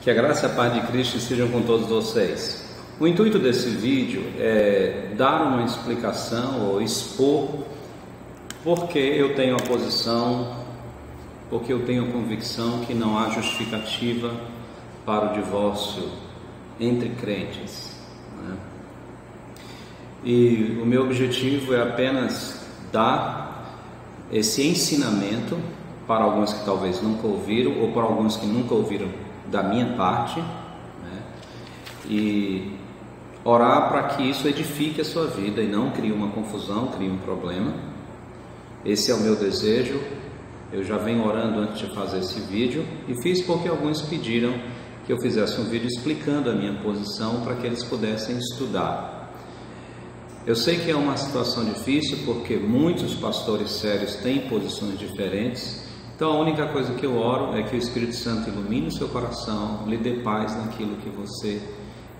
Que a graça e a paz de Cristo estejam com todos vocês. O intuito desse vídeo é dar uma explicação ou expor porque eu tenho a posição, porque eu tenho a convicção que não há justificativa para o divórcio entre crentes, né? E o meu objetivo é apenas dar esse ensinamento para alguns que talvez nunca ouviram ou para alguns que nunca ouviram da minha parte, né? E orar para que isso edifique a sua vida e não crie uma confusão, crie um problema. Esse é o meu desejo. Eu já venho orando antes de fazer esse vídeo e fiz porque alguns pediram que eu fizesse um vídeo explicando a minha posição para que eles pudessem estudar. Eu sei que é uma situação difícil porque muitos pastores sérios têm posições diferentes. Então a única coisa que eu oro é que o Espírito Santo ilumine o seu coração, lhe dê paz naquilo que você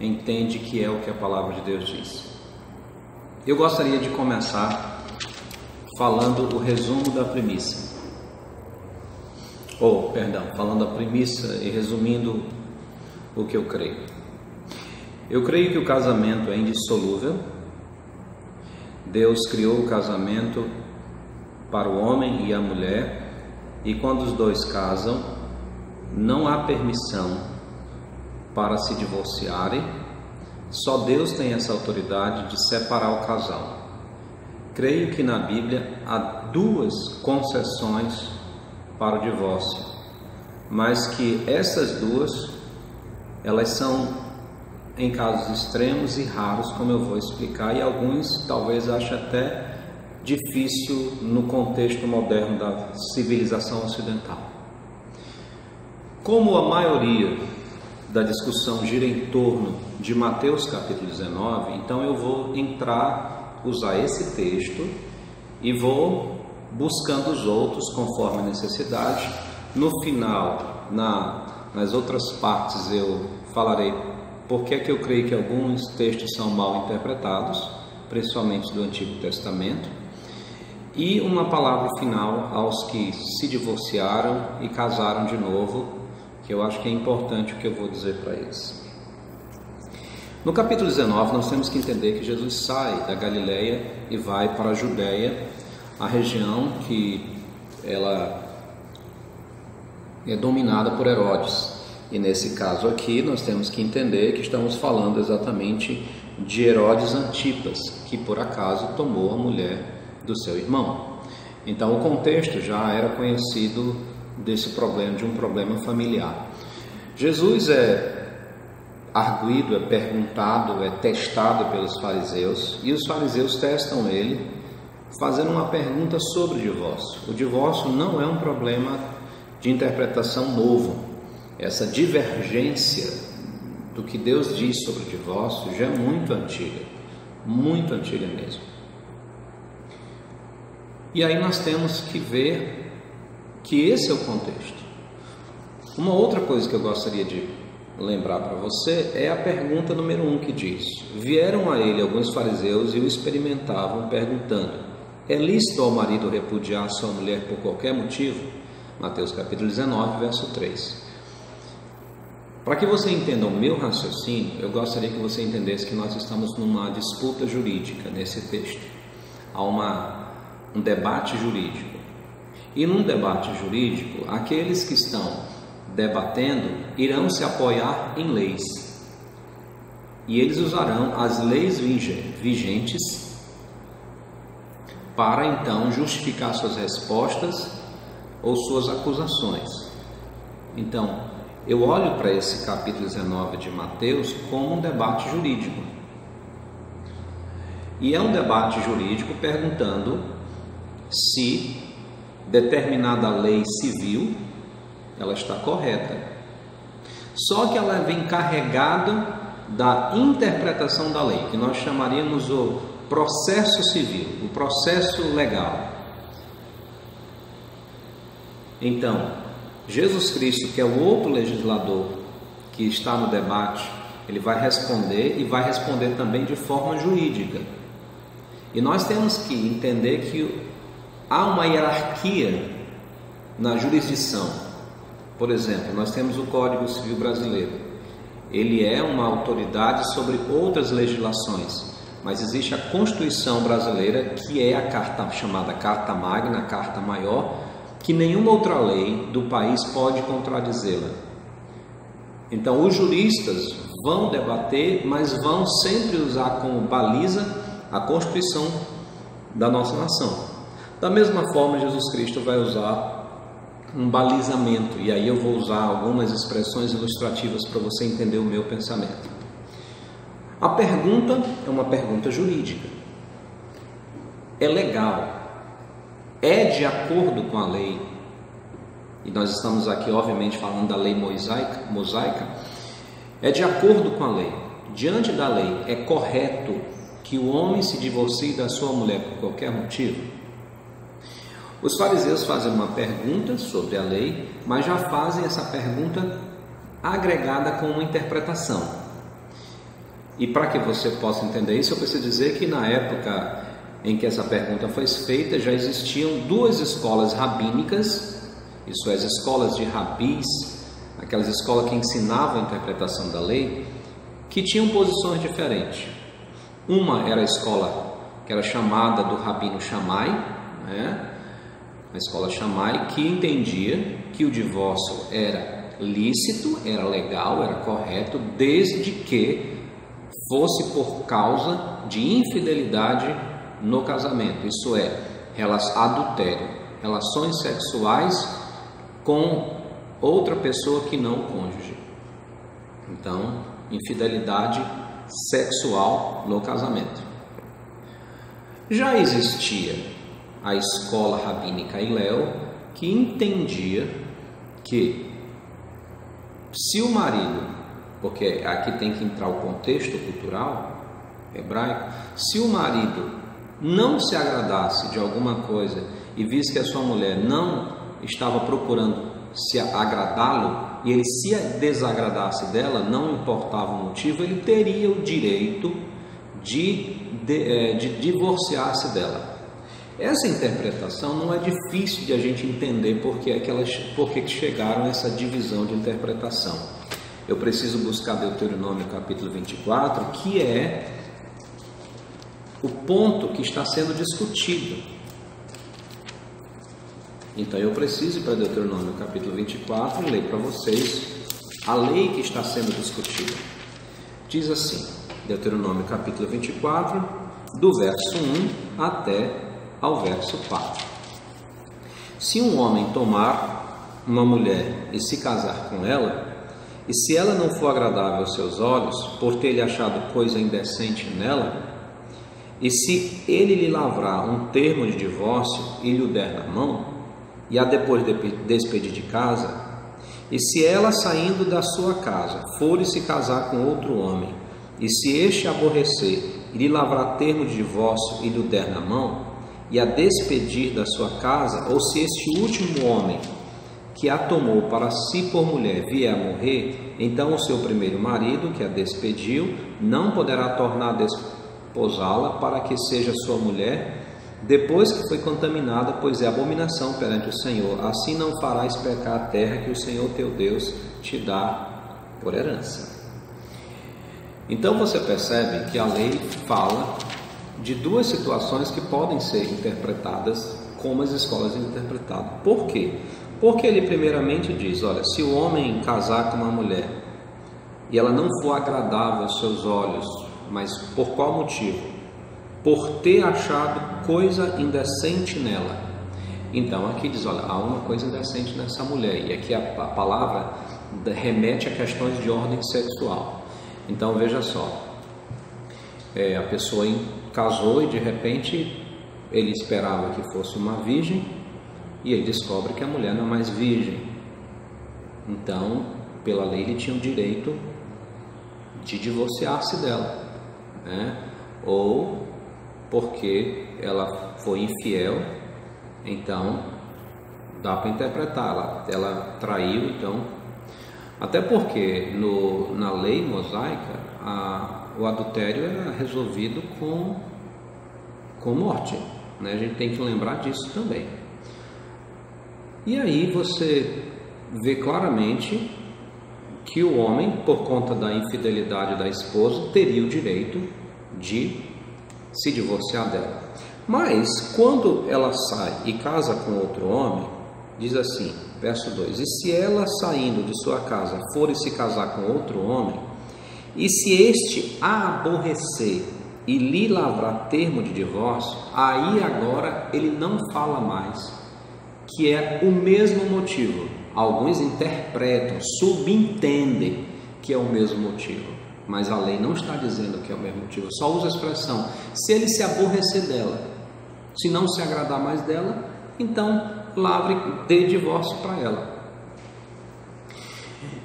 entende que é o que a palavra de Deus diz. Eu gostaria de começar falando o resumo da premissa. Falando a premissa e resumindo o que eu creio. Eu creio que o casamento é indissolúvel. Deus criou o casamento para o homem e a mulher. E quando os dois casam, não há permissão para se divorciarem. Só Deus tem essa autoridade de separar o casal. Creio que na Bíblia há duas concessões para o divórcio, mas que essas duas, elas são em casos extremos e raros, como eu vou explicar, e alguns talvez achem até difícil no contexto moderno da civilização ocidental. Como a maioria da discussão gira em torno de Mateus capítulo 19, então eu vou usar esse texto e vou buscando os outros conforme a necessidade. No final, nas outras partes eu falarei porque é que eu creio que alguns textos são mal interpretados, principalmente do Antigo Testamento, e uma palavra final aos que se divorciaram e casaram de novo, que eu acho que é importante o que eu vou dizer para eles. No capítulo 19, nós temos que entender que Jesus sai da Galileia e vai para a Judéia, a região que ela é dominada por Herodes. E nesse caso aqui, nós temos que entender que estamos falando exatamente de Herodes Antipas, que por acaso tomou a mulher do seu irmão. Então o contexto já era conhecido desse problema, de um problema familiar. Jesus é arguido, é perguntado, é testado pelos fariseus, e os fariseus testam ele fazendo uma pergunta sobre o divórcio. O divórcio não é um problema de interpretação novo. Essa divergência do que Deus diz sobre o divórcio já é muito antiga mesmo. E aí nós temos que ver que esse é o contexto. Uma outra coisa que eu gostaria de lembrar para você é a pergunta número 1 que diz: vieram a ele alguns fariseus e o experimentavam perguntando: é lícito ao marido repudiar sua mulher por qualquer motivo? Mateus capítulo 19, verso 3. Para que você entenda o meu raciocínio, eu gostaria que você entendesse que nós estamos numa disputa jurídica nesse texto. Há um debate jurídico. E num debate jurídico, aqueles que estão debatendo irão se apoiar em leis. E eles usarão as leis vigentes para então justificar suas respostas ou suas acusações. Então, eu olho para esse capítulo 19 de Mateus como um debate jurídico. E é um debate jurídico perguntando se determinada lei civil ela está correta. Só que ela vem carregada da interpretação da lei, que nós chamaríamos o processo civil, o processo legal. Então, Jesus Cristo, que é o outro legislador que está no debate, ele vai responder e vai responder também de forma jurídica. E nós temos que entender que há uma hierarquia na jurisdição. Por exemplo, nós temos o Código Civil Brasileiro. Ele é uma autoridade sobre outras legislações, mas existe a Constituição Brasileira, que é a carta chamada Carta Magna, a Carta Maior, que nenhuma outra lei do país pode contradizê-la. Então, os juristas vão debater, mas vão sempre usar como baliza a Constituição da nossa nação. Da mesma forma, Jesus Cristo vai usar um balizamento, e aí eu vou usar algumas expressões ilustrativas para você entender o meu pensamento. A pergunta é uma pergunta jurídica. É legal? É de acordo com a lei? E nós estamos aqui, obviamente, falando da lei mosaica. É de acordo com a lei. Diante da lei, é correto que o homem se divorcie da sua mulher por qualquer motivo? Os fariseus fazem uma pergunta sobre a lei, mas já fazem essa pergunta agregada com uma interpretação. E para que você possa entender isso, eu preciso dizer que na época em que essa pergunta foi feita, já existiam duas escolas rabínicas, isso é, as escolas de rabis, aquelas escolas que ensinavam a interpretação da lei, que tinham posições diferentes. Uma era a escola que era chamada do Rabino Shammai, né? A escola Shammai, que entendia que o divórcio era lícito, era legal, era correto, desde que fosse por causa de infidelidade no casamento, isso é, adultério, relações sexuais com outra pessoa que não o cônjuge. Então, infidelidade sexual no casamento. Já existia a escola rabínica Hillel, que entendia que se o marido, porque aqui tem que entrar o contexto cultural hebraico, se o marido não se agradasse de alguma coisa e visse que a sua mulher não estava procurando se agradá-lo, e ele se desagradasse dela, não importava o motivo, ele teria o direito de divorciar-se dela. Essa interpretação não é difícil de a gente entender por que chegaram a essa divisão de interpretação. Eu preciso buscar Deuteronômio capítulo 24, que é o ponto que está sendo discutido. Então eu preciso ir para Deuteronômio capítulo 24 e ler para vocês a lei que está sendo discutida. Diz assim, Deuteronômio capítulo 24, do verso 1 até ao verso 4. Se um homem tomar uma mulher e se casar com ela, e se ela não for agradável aos seus olhos, por ter lhe achado coisa indecente nela, e se ele lhe lavrar um termo de divórcio e lhe o der na mão, e a depois despedir de casa, e se ela saindo da sua casa for e se casar com outro homem, e se este aborrecer e lhe lavrar termo de divórcio e lhe o der na mão, e a despedir da sua casa, ou se este último homem que a tomou para si por mulher vier a morrer, então o seu primeiro marido, que a despediu, não poderá tornar a desposá-la para que seja sua mulher, depois que foi contaminada, pois é abominação perante o Senhor. Assim não farás pecar a terra que o Senhor teu Deus te dá por herança. Então você percebe que a lei fala de duas situações que podem ser interpretadas como as escolas interpretaram. Por quê? Porque ele primeiramente diz, olha, se o homem casar com uma mulher e ela não for agradável aos seus olhos, mas por qual motivo? Por ter achado coisa indecente nela. Então aqui diz, olha, há uma coisa indecente nessa mulher, e aqui a palavra remete a questões de ordem sexual. Então veja só, a pessoa casou e de repente ele esperava que fosse uma virgem e ele descobre que a mulher não é mais virgem. Então, pela lei, ele tinha o direito de divorciar-se dela, né? Ou porque ela foi infiel, então dá para interpretar, ela traiu, então, até porque na lei mosaica o adultério era resolvido com morte, né? A gente tem que lembrar disso também. E aí você vê claramente que o homem, por conta da infidelidade da esposa, teria o direito de se divorciar dela. Mas, quando ela sai e casa com outro homem, diz assim, verso 2: e se ela, saindo de sua casa, for e se casar com outro homem, e se este a aborrecer e lhe lavrar termo de divórcio, aí agora ele não fala mais que é o mesmo motivo. Alguns interpretam, subentendem que é o mesmo motivo, mas a lei não está dizendo que é o mesmo motivo, só usa a expressão: se ele se aborrecer dela, se não se agradar mais dela, então lavre, dê divórcio para ela.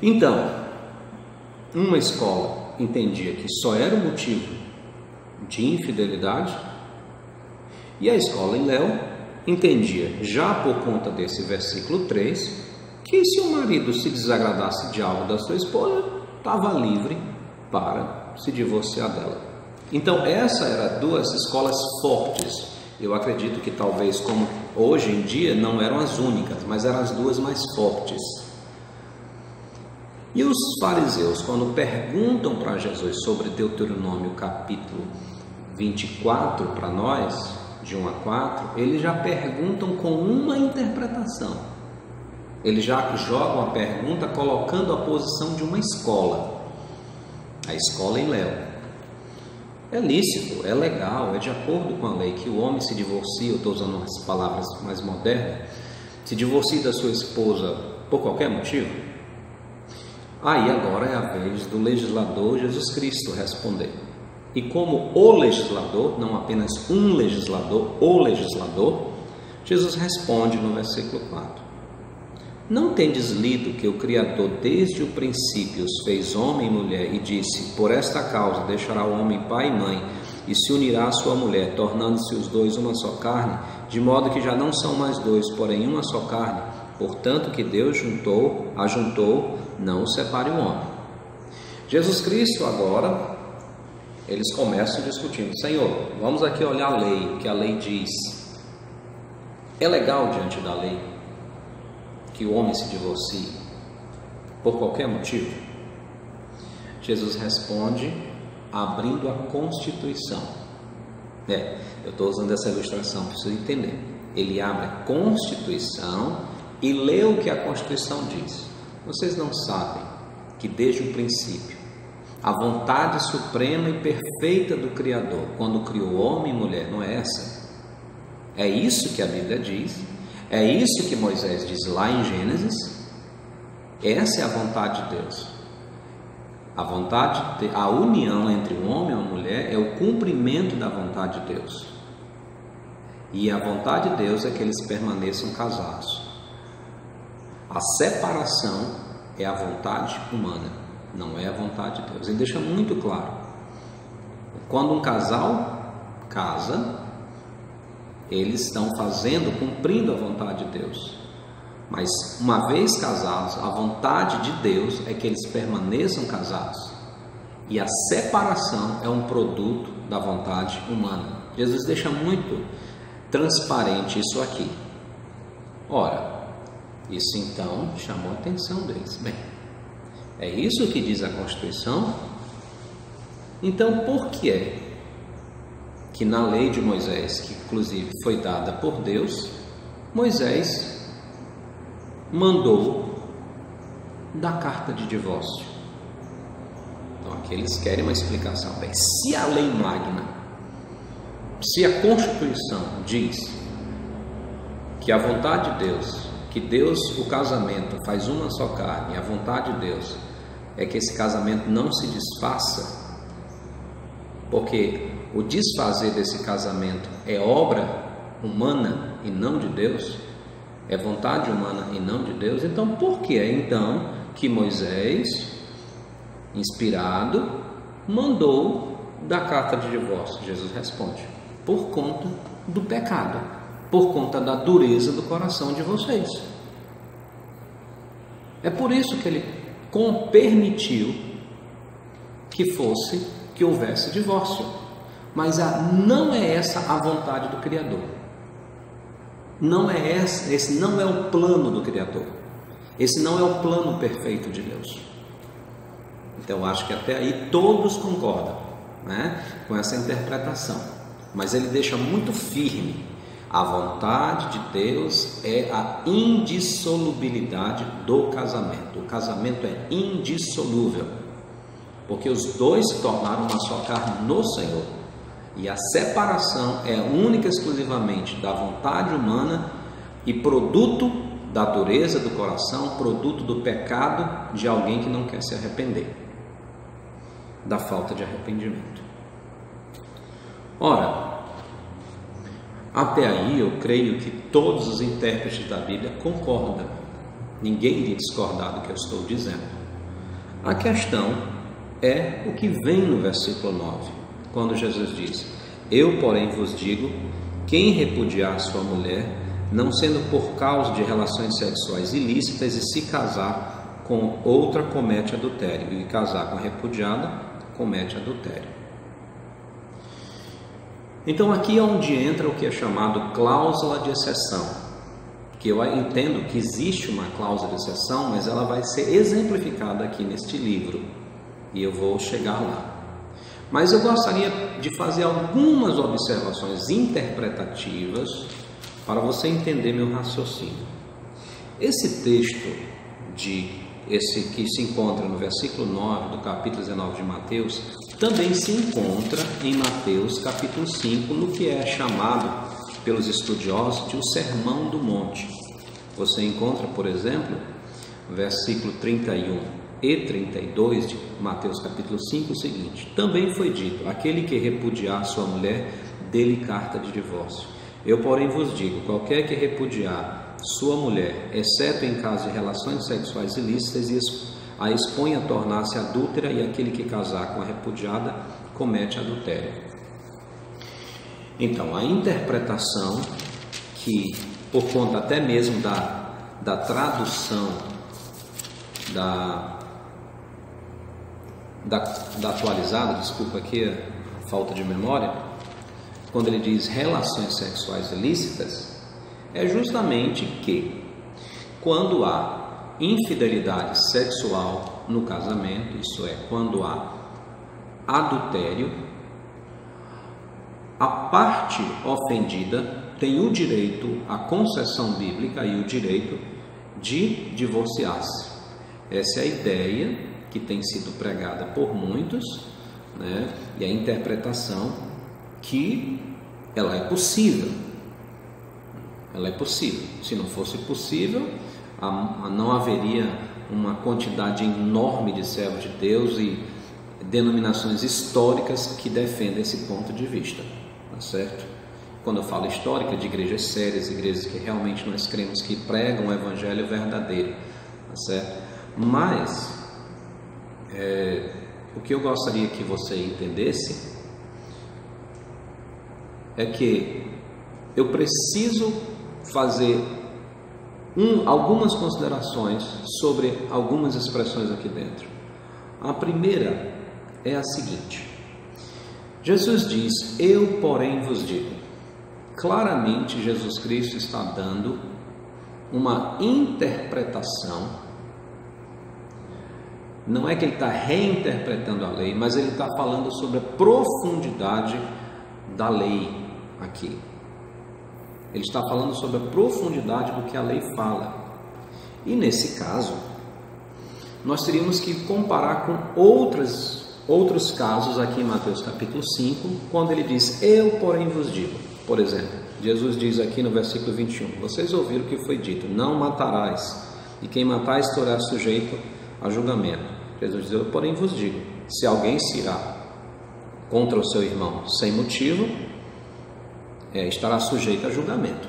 Então, uma escola entendia que só era o motivo de infidelidade, e a escola em Léo entendia, já por conta desse versículo 3, que se o marido se desagradasse de algo da sua esposa, estava livre para se divorciar dela. Então, essa eram duas escolas fortes. Eu acredito que talvez, como hoje em dia, não eram as únicas, mas eram as duas mais fortes. E os fariseus, quando perguntam para Jesus sobre Deuteronômio capítulo 24 para nós, de 1 a 4, eles já perguntam com uma interpretação. Eles já jogam a pergunta colocando a posição de uma escola. A escola em Léo. É lícito, é legal, é de acordo com a lei que o homem se divorcie, eu estou usando umas palavras mais modernas, se divorcie da sua esposa por qualquer motivo? Aí agora é a vez do legislador Jesus Cristo responder. E como o legislador, não apenas um legislador, o legislador, Jesus responde no versículo 4. Não tendes lido que o Criador desde o princípio os fez homem e mulher e disse: por esta causa deixará o homem pai e mãe e se unirá à sua mulher, tornando-se os dois uma só carne, de modo que já não são mais dois, porém uma só carne. Portanto, que Deus ajuntou, não o separe o homem. Jesus Cristo agora, eles começam discutindo: Senhor, vamos aqui olhar a lei, o que a lei diz. É legal diante da lei que o homem se divorcie por qualquer motivo? Jesus responde abrindo a Constituição. Eu estou usando essa ilustração para você entender. Ele abre a Constituição e lê o que a Constituição diz. Vocês não sabem que desde o princípio a vontade suprema e perfeita do Criador, quando criou homem e mulher, não é essa? É isso que a Bíblia diz. É isso que Moisés diz lá em Gênesis. Essa é a vontade de Deus. A união entre o homem e a mulher é o cumprimento da vontade de Deus. E a vontade de Deus é que eles permaneçam casados. A separação é a vontade humana, não é a vontade de Deus. Ele deixa muito claro. Quando um casal casa, eles estão cumprindo a vontade de Deus. Mas uma vez casados, a vontade de Deus é que eles permaneçam casados. E a separação é um produto da vontade humana. Jesus deixa muito transparente isso aqui. Ora, isso então chamou a atenção deles. Bem, é isso que diz a Constituição? Então, por que é que na lei de Moisés, que inclusive foi dada por Deus, Moisés mandou dar carta de divórcio? Então aqui eles querem uma explicação. Bem, se a lei magna, se a Constituição diz que a vontade de Deus, que Deus, o casamento faz uma só carne, e a vontade de Deus é que esse casamento não se desfaça, porque o desfazer desse casamento é obra humana e não de Deus, é vontade humana e não de Deus, então por que é então que Moisés, inspirado, mandou dar carta de divórcio? Jesus responde: por conta do pecado, por conta da dureza do coração de vocês. É por isso que ele permitiu que houvesse divórcio. Mas não é essa a vontade do Criador. Esse não é o plano do Criador. Esse não é o plano perfeito de Deus. Então eu acho que até aí todos concordam, né, com essa interpretação. Mas ele deixa muito firme: a vontade de Deus é a indissolubilidade do casamento. O casamento é indissolúvel, porque os dois se tornaram uma só carne no Senhor. E a separação é única e exclusivamente da vontade humana e produto da dureza do coração, produto do pecado de alguém que não quer se arrepender, da falta de arrependimento. Ora, até aí eu creio que todos os intérpretes da Bíblia concordam. Ninguém iria discordar do que eu estou dizendo. A questão é o que vem no versículo 9, quando Jesus diz: eu, porém, vos digo, quem repudiar sua mulher, não sendo por causa de relações sexuais ilícitas, e se casar com outra, comete adultério, e casar com a repudiada, comete adultério. Então aqui é onde entra o que é chamado cláusula de exceção, que eu entendo que existe uma cláusula de exceção, mas ela vai ser exemplificada aqui neste livro, e eu vou chegar lá. Mas eu gostaria de fazer algumas observações interpretativas para você entender meu raciocínio. Esse texto que se encontra no versículo 9 do capítulo 19 de Mateus, também se encontra em Mateus capítulo 5, no que é chamado pelos estudiosos de o Sermão do Monte. Você encontra, por exemplo, versículo 31 e 32 de Mateus capítulo 5, o seguinte: também foi dito, aquele que repudiar sua mulher, dê-lhe carta de divórcio. Eu, porém, vos digo, qualquer que repudiar sua mulher, exceto em caso de relações sexuais ilícitas, e a expõe a tornar-se adúltera, e aquele que casar com a repudiada, comete adultério. Então, a interpretação que, por conta até mesmo da tradução da atualizada, desculpa aqui a falta de memória, quando ele diz relações sexuais ilícitas, é justamente que quando há infidelidade sexual no casamento, isso é, quando há adultério, a parte ofendida tem o direito à concessão bíblica e o direito de divorciar-se. Essa é a ideia que tem sido pregada por muitos, né? E a interpretação que ela é possível. Ela é possível. Se não fosse possível, não haveria uma quantidade enorme de servos de Deus e denominações históricas que defendem esse ponto de vista, tá certo? Quando eu falo histórica, de igrejas sérias, igrejas que realmente nós cremos que pregam o evangelho verdadeiro, tá certo? Mas o que eu gostaria que você entendesse é que eu preciso fazer algumas considerações sobre algumas expressões aqui dentro. A primeira é a seguinte: Jesus diz, eu, porém, vos digo. Claramente, Jesus Cristo está dando uma interpretação. Não é que ele está reinterpretando a lei, mas ele está falando sobre a profundidade da lei aqui. Ele está falando sobre a profundidade do que a lei fala. E nesse caso, nós teríamos que comparar com outros casos aqui em Mateus capítulo 5, quando ele diz, eu, porém, vos digo. Por exemplo, Jesus diz aqui no versículo 21, vocês ouviram o que foi dito, não matarás, e quem matar estará sujeito a julgamento. Jesus diz, eu, porém, vos digo, se alguém se irá contra o seu irmão sem motivo, estará sujeito a julgamento.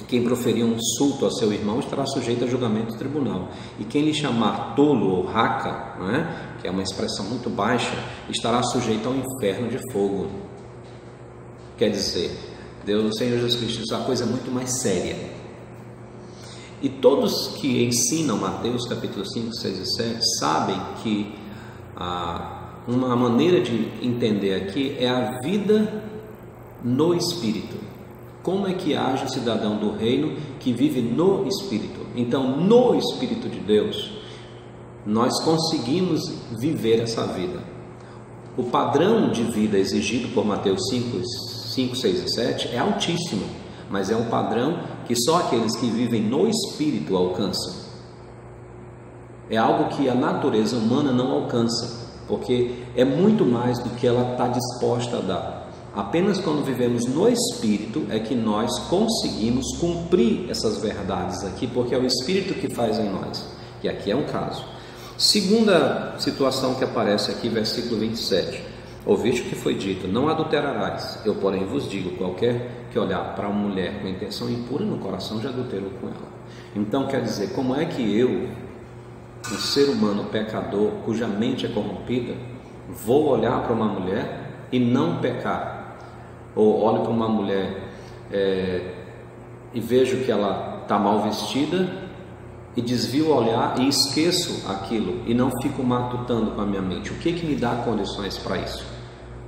Quem proferir um insulto ao seu irmão estará sujeito a julgamento do tribunal. E quem lhe chamar tolo ou raca, que é uma expressão muito baixa, estará sujeito ao inferno de fogo. Quer dizer, Deus, o Senhor Jesus Cristo, diz uma coisa muito mais séria. E todos que ensinam Mateus capítulo 5, 6 e 7 sabem que uma maneira de entender aqui é a vida no Espírito. Como é que age o cidadão do reino que vive no Espírito? Então, no Espírito de Deus, nós conseguimos viver essa vida. O padrão de vida exigido por Mateus 5, 6 e 7 é altíssimo, mas é um padrão que só aqueles que vivem no Espírito alcançam. É algo que a natureza humana não alcança, porque é muito mais do que ela está disposta a dar. Apenas quando vivemos no Espírito é que nós conseguimos cumprir essas verdades aqui, porque é o Espírito que faz em nós. E aqui é um caso. Segunda situação que aparece aqui, versículo 27. Ouviste o que foi dito, não adulterarás. Eu, porém, vos digo, qualquer que olhar para uma mulher com intenção impura no coração já adulterou com ela. Então, quer dizer, como é que eu, um ser humano pecador, cuja mente é corrompida, vou olhar para uma mulher e não pecar? Ou olho para uma mulher e vejo que ela está mal vestida e desvio o olhar e esqueço aquilo e não fico matutando com a minha mente. O que me dá condições para isso?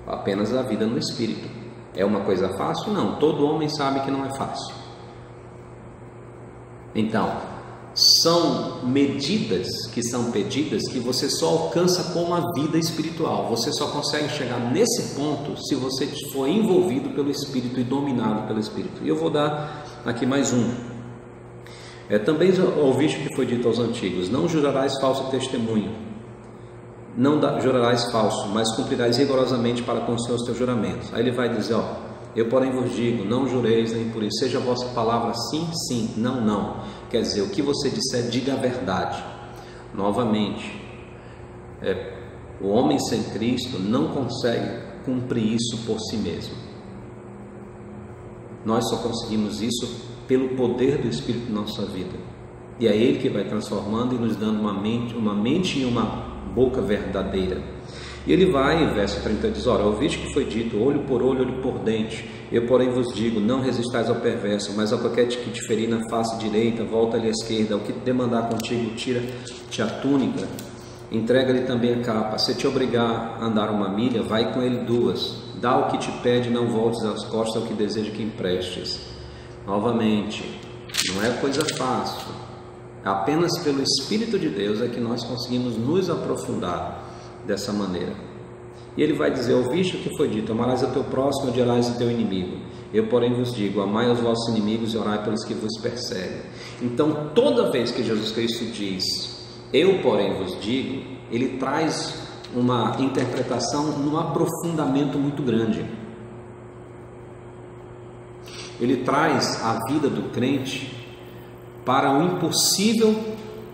Apenas a vida no Espírito. É uma coisa fácil? Não, todo homem sabe que não é fácil. Então, são medidas que são pedidas que você só alcança com uma vida espiritual. Você só consegue chegar nesse ponto se você for envolvido pelo Espírito e dominado pelo Espírito. E eu vou dar aqui mais um. Também ouviste o que foi dito aos antigos, não jurarás falso testemunho, não jurarás falso, mas cumprirás rigorosamente para com os teus juramentos. Aí ele vai dizer, eu porém vos digo, não jureis nem por isso, seja a vossa palavra sim, sim, não, não. Quer dizer, o que você disser, diga a verdade. Novamente, o homem sem Cristo não consegue cumprir isso por si mesmo. Nós só conseguimos isso pelo poder do Espírito na nossa vida. E é Ele que vai transformando e nos dando uma mente e uma boca verdadeira. E ele vai, verso 30 diz, ouviste que foi dito, olho por dente. Eu, porém, vos digo, não resistais ao perverso, mas a qualquer que te ferir na face direita, volta-lhe à esquerda. O que te demandar contigo, tira-te a túnica, entrega-lhe também a capa. Se te obrigar a andar 1 milha, vai com ele 2. Dá o que te pede, não voltes às costas ao que deseja que emprestes. Novamente, não é coisa fácil. Apenas pelo Espírito de Deus é que nós conseguimos nos aprofundar dessa maneira. E ele vai dizer, ouviste o que foi dito, amarás o teu próximo e odiarás o teu inimigo. Eu, porém, vos digo, amai os vossos inimigos e orai pelos que vos perseguem. Então, toda vez que Jesus Cristo diz, eu, porém, vos digo, ele traz uma interpretação num aprofundamento muito grande. Ele traz a vida do crente para o impossível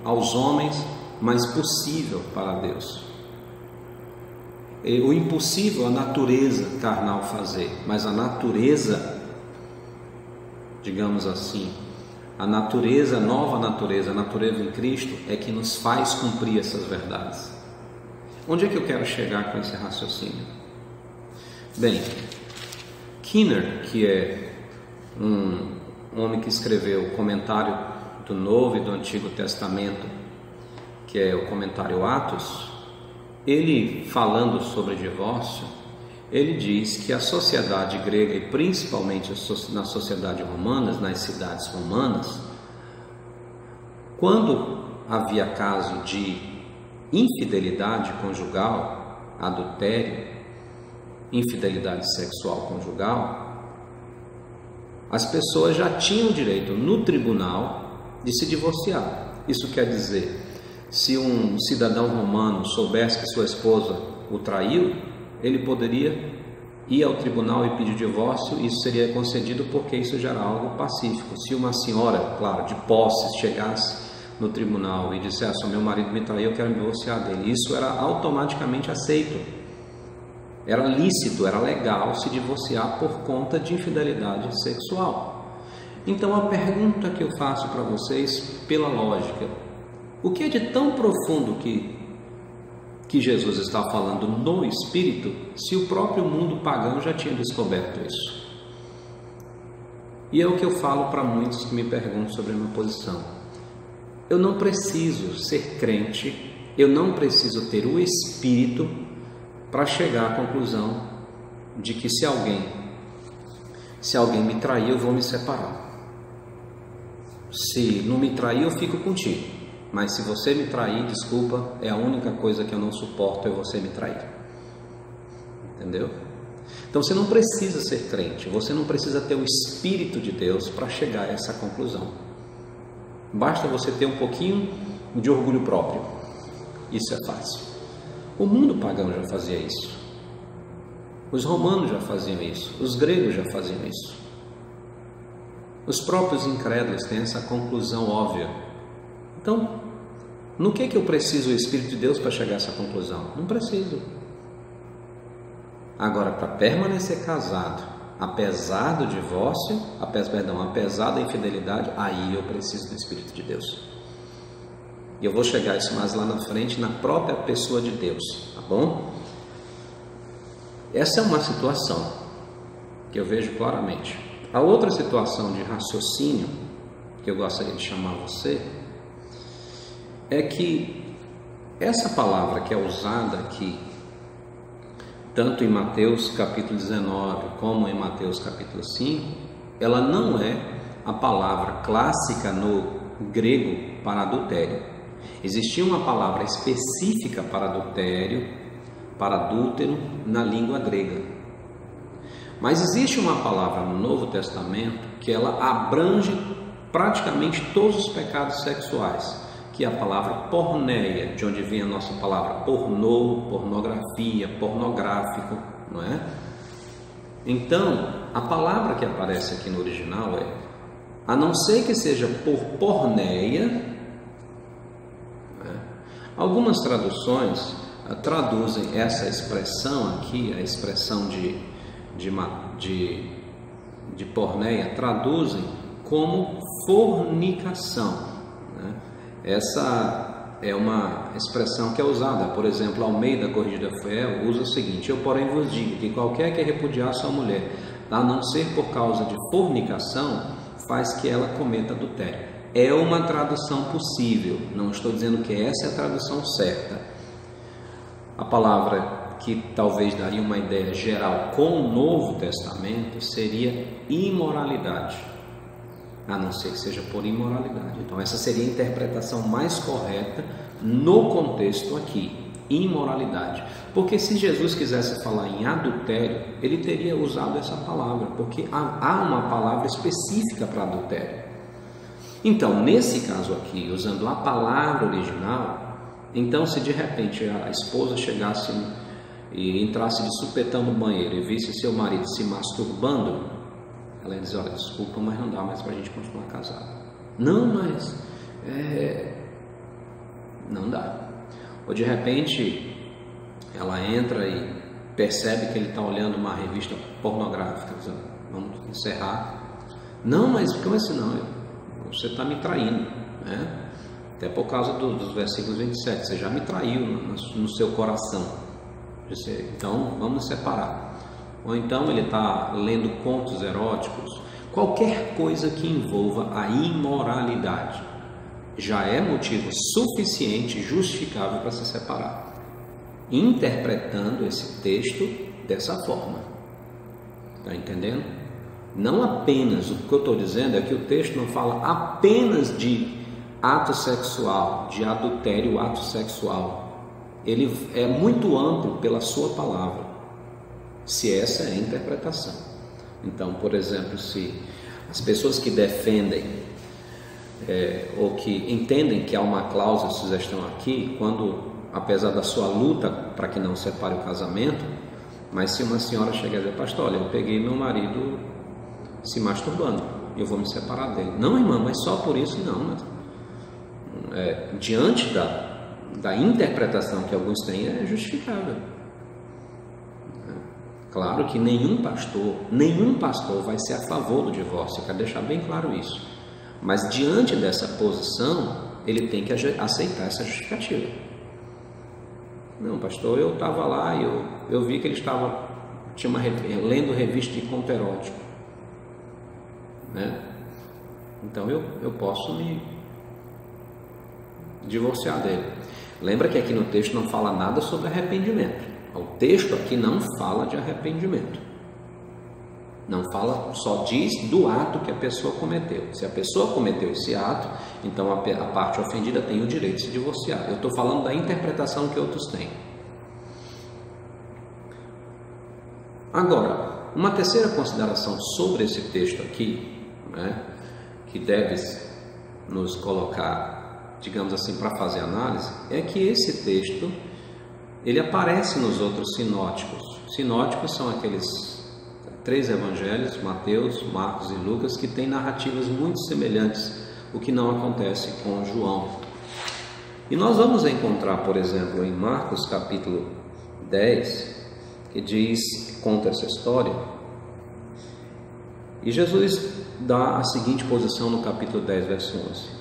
aos homens, mas possível para Deus. O impossível a natureza carnal fazer, mas a natureza, digamos assim, a natureza, a nova natureza, a natureza em Cristo é que nos faz cumprir essas verdades. Onde é que eu quero chegar com esse raciocínio? Bem, Kinner, que é um homem que escreveu o comentário do Novo e do Antigo Testamento, que é o comentário Atos, ele falando sobre divórcio, ele diz que a sociedade grega e principalmente na sociedade romana, nas cidades romanas, quando havia caso de infidelidade conjugal, adultério, infidelidade sexual conjugal, as pessoas já tinham direito no tribunal de se divorciar. Isso quer dizer, se um cidadão romano soubesse que sua esposa o traiu, ele poderia ir ao tribunal e pedir divórcio, e isso seria concedido porque isso já era algo pacífico. Se uma senhora, claro, de posse, chegasse no tribunal e dissesse, meu marido me traiu, eu quero me divorciar dele, isso era automaticamente aceito. Era lícito, era legal se divorciar por conta de infidelidade sexual. Então a pergunta que eu faço para vocês, pela lógica, o que é de tão profundo que Jesus está falando no Espírito, se o próprio mundo pagão já tinha descoberto isso? E é o que eu falo para muitos que me perguntam sobre a minha posição. Eu não preciso ser crente, eu não preciso ter o Espírito para chegar à conclusão de que se alguém me trair, eu vou me separar. se não me trair, eu fico contigo. Mas se você me trair, desculpa, é a única coisa que eu não suporto é você me trair. Entendeu? Então você não precisa ser crente, você não precisa ter o Espírito de Deus para chegar a essa conclusão. Basta você ter um pouquinho de orgulho próprio. Isso é fácil. O mundo pagão já fazia isso. Os romanos já faziam isso. Os gregos já faziam isso. Os próprios incrédulos têm essa conclusão óbvia. Então, no que eu preciso do Espírito de Deus para chegar a essa conclusão? Não preciso. Agora, para permanecer casado, apesar do divórcio, apesar da infidelidade, aí eu preciso do Espírito de Deus. E eu vou chegar a isso mais lá na frente, na própria pessoa de Deus, tá bom? Essa é uma situação que eu vejo claramente. A outra situação de raciocínio que eu gostaria de chamar você é que essa palavra que é usada aqui, tanto em Mateus capítulo 19 como em Mateus capítulo 5, ela não é a palavra clássica no grego para adultério. Existia uma palavra específica para adultério, para adúltero, na língua grega. Mas existe uma palavra no Novo Testamento que ela abrange praticamente todos os pecados sexuais, que é a palavra porneia, de onde vem a nossa palavra pornô, pornografia, pornográfico, não é? Então, a palavra que aparece aqui no original é, a não ser que seja por porneia, né? Algumas traduções traduzem essa expressão aqui, a expressão de porneia, traduzem como fornicação. Essa é uma expressão que é usada, por exemplo, Almeida Corrigida Fiel usa o seguinte: eu porém vos digo que qualquer que repudiar sua mulher, a não ser por causa de fornicação, faz que ela cometa adultério. É uma tradução possível, não estou dizendo que essa é a tradução certa. A palavra que talvez daria uma ideia geral com o Novo Testamento seria imoralidade, a não ser que seja por imoralidade. Então essa seria a interpretação mais correta no contexto aqui, imoralidade. Porque se Jesus quisesse falar em adultério, ele teria usado essa palavra, porque há uma palavra específica para adultério. Então, nesse caso aqui, usando a palavra original, então se de repente a esposa chegasse e entrasse de supetão no banheiro e visse seu marido se masturbando, ela ia dizer: olha, desculpa, mas não dá mais para a gente continuar casado. Não, mas não dá. Ou de repente ela entra e percebe que ele está olhando uma revista pornográfica, dizendo: vamos encerrar. Não, mas como assim? Não, você está me traindo, né? Até por causa dos versículos 27, você já me traiu no seu coração. Então vamos nos separar. Ou então ele está lendo contos eróticos, qualquer coisa que envolva a imoralidade já é motivo suficiente, justificável para se separar, interpretando esse texto dessa forma. Está entendendo? Não apenas, o que eu estou dizendo é que o texto não fala apenas de ato sexual, de adultério, ato sexual. Ele é muito amplo pela sua palavra, se essa é a interpretação. Então, por exemplo, se as pessoas que defendem ou que entendem que há uma cláusula de sugestão aqui, quando, apesar da sua luta para que não separe o casamento, mas se uma senhora chegar e dizer: pastor, olha, eu peguei meu marido se masturbando, eu vou me separar dele. Não, irmã, mas só por isso não. Mas, diante da interpretação que alguns têm, é justificável. Claro que nenhum pastor vai ser a favor do divórcio, eu quero deixar bem claro isso. Mas diante dessa posição, ele tem que aceitar essa justificativa. Não, pastor, eu estava lá e eu vi que ele tinha lendo revista de conto erótico, né? Então eu posso me divorciar dele. Lembra que aqui no texto não fala nada sobre arrependimento. O texto aqui não fala de arrependimento. Não fala, só diz do ato que a pessoa cometeu. Se a pessoa cometeu esse ato, então a parte ofendida tem o direito de se divorciar. Eu estou falando da interpretação que outros têm. Agora, uma terceira consideração sobre esse texto aqui, né, que deve nos colocar, digamos assim, para fazer análise, é que esse texto, ele aparece nos outros sinóticos. Sinóticos são aqueles 3 evangelhos, Mateus, Marcos e Lucas, que têm narrativas muito semelhantes, o que não acontece com João. E nós vamos encontrar, por exemplo, em Marcos capítulo 10, que conta essa história, e Jesus dá a seguinte posição no capítulo 10, verso 11.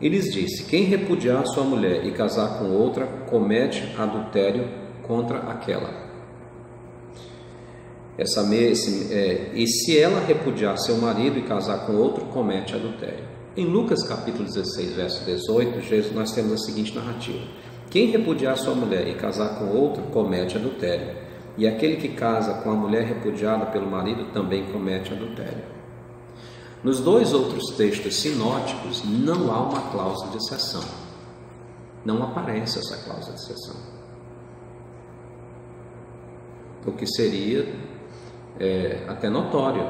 E lhes disse: quem repudiar sua mulher e casar com outra, comete adultério contra aquela. E se ela repudiar seu marido e casar com outro, comete adultério. Em Lucas capítulo 16, verso 18, nós temos a seguinte narrativa: quem repudiar sua mulher e casar com outro, comete adultério. E aquele que casa com a mulher repudiada pelo marido também comete adultério. Nos 2 outros textos sinóticos não há uma cláusula de exceção. Não aparece essa cláusula de exceção. O que seria até notório,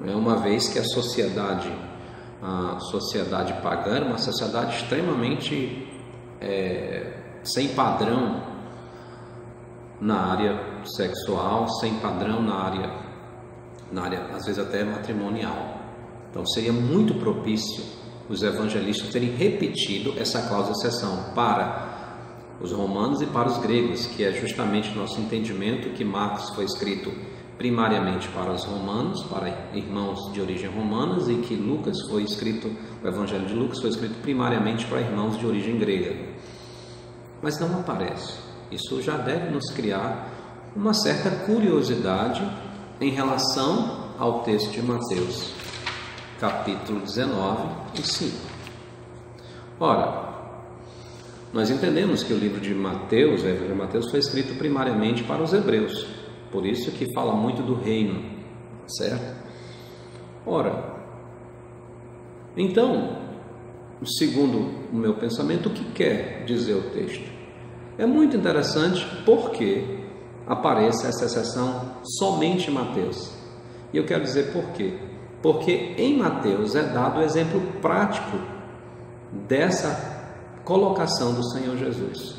uma vez que a sociedade pagã era uma sociedade extremamente sem padrão na área sexual, sem padrão na área às vezes até matrimonial. Então seria muito propício os evangelistas terem repetido essa cláusula de exceção para os romanos e para os gregos, que é justamente o nosso entendimento que Marcos foi escrito primariamente para os romanos, para irmãos de origem romanas, e que o Evangelho de Lucas foi escrito primariamente para irmãos de origem grega. Mas não aparece. Isso já deve nos criar uma certa curiosidade em relação ao texto de Mateus, capítulo 19 e 5. Ora, nós entendemos que o livro de Mateus, o Evangelho de Mateus, foi escrito primariamente para os hebreus, por isso que fala muito do reino, certo? Ora, então, segundo o meu pensamento, o que quer dizer o texto? É muito interessante porque aparece essa exceção somente em Mateus. E eu quero dizer por quê? Porque em Mateus é dado o exemplo prático dessa colocação do Senhor Jesus.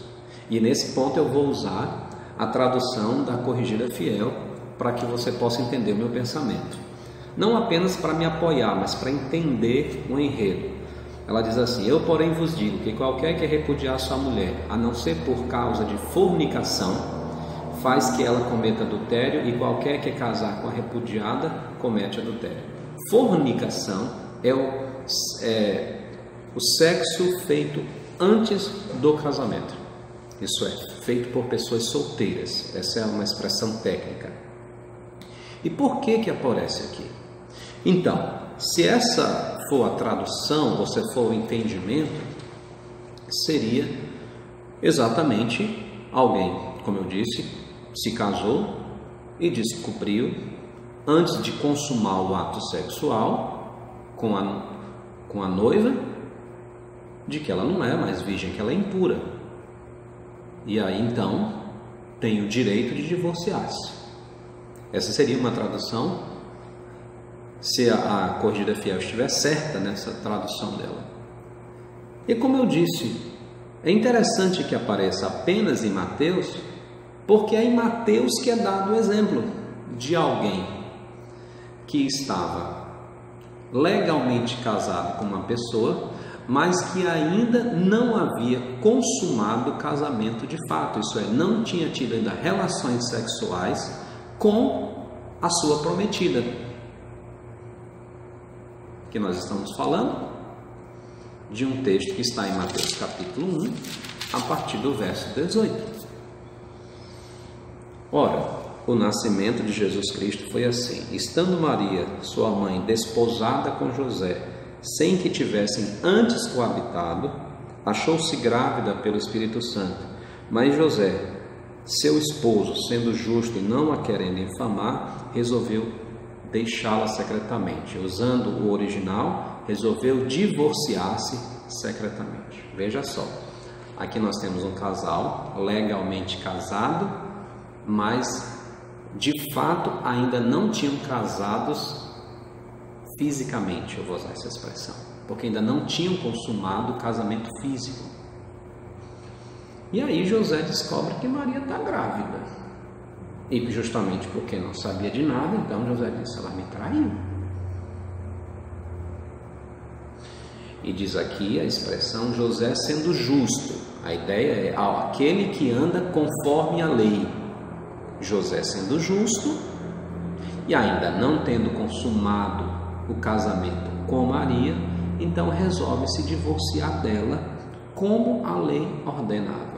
E nesse ponto eu vou usar a tradução da Corrigida Fiel para que você possa entender o meu pensamento. Não apenas para me apoiar, mas para entender o enredo. Ela diz assim: eu porém vos digo que qualquer que repudiar sua mulher, a não ser por causa de fornicação, faz que ela cometa adultério, e qualquer que casar com a repudiada, comete adultério. Fornicação é o sexo feito antes do casamento. Isso é, feito por pessoas solteiras. Essa é uma expressão técnica. E por que aparece aqui? Então, se essa for a tradução, ou se for o entendimento, seria exatamente alguém, como eu disse, se casou e descobriu, antes de consumar o ato sexual com a noiva, de que ela não é mais virgem, que ela é impura. E aí então tem o direito de divorciar-se. Essa seria uma tradução, se a Corrigida Fiel estiver certa nessa tradução dela. E como eu disse, é interessante que apareça apenas em Mateus, porque é em Mateus que é dado o exemplo de alguém que estava legalmente casado com uma pessoa, mas que ainda não havia consumado o casamento de fato, isso é, não tinha tido ainda relações sexuais com a sua prometida. Que nós estamos falando de um texto que está em Mateus capítulo 1, a partir do verso 18. Ora, o nascimento de Jesus Cristo foi assim: estando Maria, sua mãe, desposada com José, sem que tivessem antes coabitado, achou-se grávida pelo Espírito Santo. Mas José, seu esposo, sendo justo e não a querendo infamar, resolveu deixá-la secretamente. Usando o original, resolveu divorciar-se secretamente. Veja só, aqui nós temos um casal legalmente casado, mas de fato ainda não tinham casados fisicamente, eu vou usar essa expressão, porque ainda não tinham consumado o casamento físico. E aí José descobre que Maria está grávida. E justamente porque não sabia de nada, então José disse: ela me traiu. E diz aqui a expressão José sendo justo. A ideia é aquele que anda conforme a lei. José sendo justo e ainda não tendo consumado o casamento com Maria, então resolve se divorciar dela como a lei ordenava.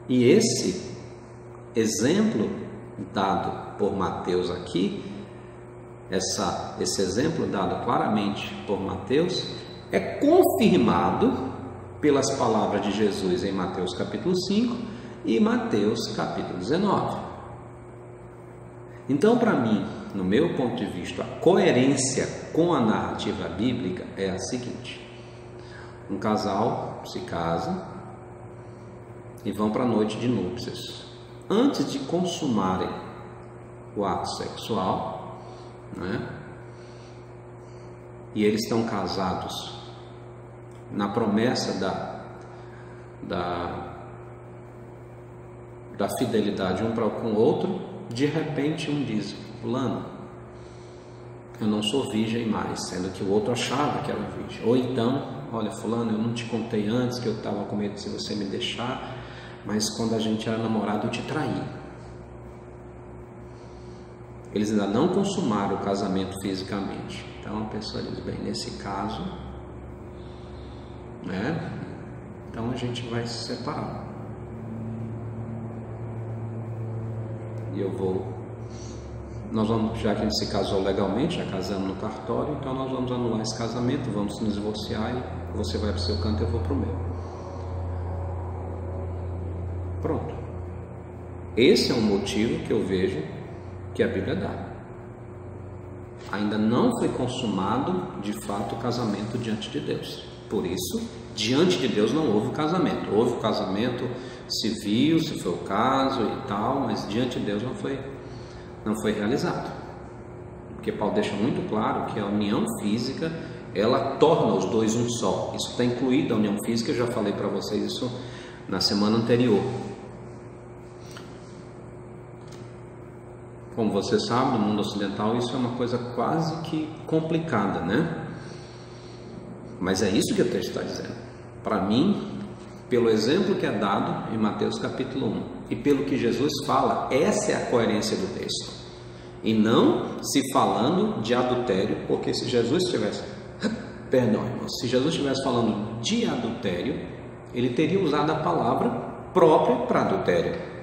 E esse exemplo dado por Mateus aqui, esse exemplo dado claramente por Mateus, é confirmado pelas palavras de Jesus em Mateus capítulo 5 e Mateus capítulo 19. Então, para mim, no meu ponto de vista, a coerência com a narrativa bíblica é a seguinte: um casal se casa e vão para a noite de núpcias. Antes de consumarem o ato sexual, né? E eles estão casados na promessa da fidelidade um para com o outro. De repente um diz: fulano, eu não sou virgem mais, sendo que o outro achava que era virgem. Ou então: olha, fulano, eu não te contei antes que eu estava com medo se você me deixar, mas quando a gente era namorado eu te traí. Eles ainda não consumaram o casamento fisicamente. Então a pessoa diz: bem, nesse caso, né, então a gente vai se separar. E nós vamos, já que a gente se casou legalmente, já casamos no cartório, então nós vamos anular esse casamento, vamos nos divorciar e você vai para o seu canto e eu vou para o meu. Pronto. Esse é um motivo que eu vejo que a Bíblia dá. Ainda não foi consumado de fato o casamento diante de Deus. Por isso, diante de Deus não houve o casamento. Houve o casamento civil, se foi o caso e tal, mas diante de Deus não foi realizado. Porque Paulo deixa muito claro que a união física, ela torna os dois um só. Isso está incluído a união física, eu já falei para vocês isso na semana anterior. Como você sabe, no mundo ocidental isso é uma coisa quase que complicada, né? Mas é isso que o texto está dizendo. Para mim, pelo exemplo que é dado em Mateus capítulo 1 e pelo que Jesus fala, essa é a coerência do texto. E não se falando de adultério, porque se Jesus estivesse, se Jesus estivesse falando de adultério, ele teria usado a palavra própria para adultério.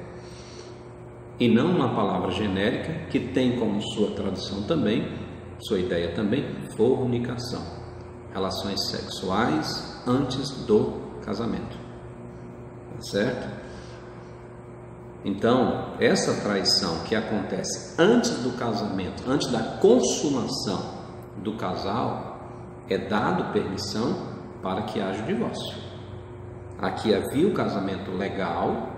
E não uma palavra genérica que tem como sua tradução também, sua ideia também, fornicação. Relações sexuais antes do casamento. Tá certo? Então, essa traição que acontece antes do casamento, antes da consumação do casal, é dado permissão para que haja o divórcio. Aqui havia o casamento legal,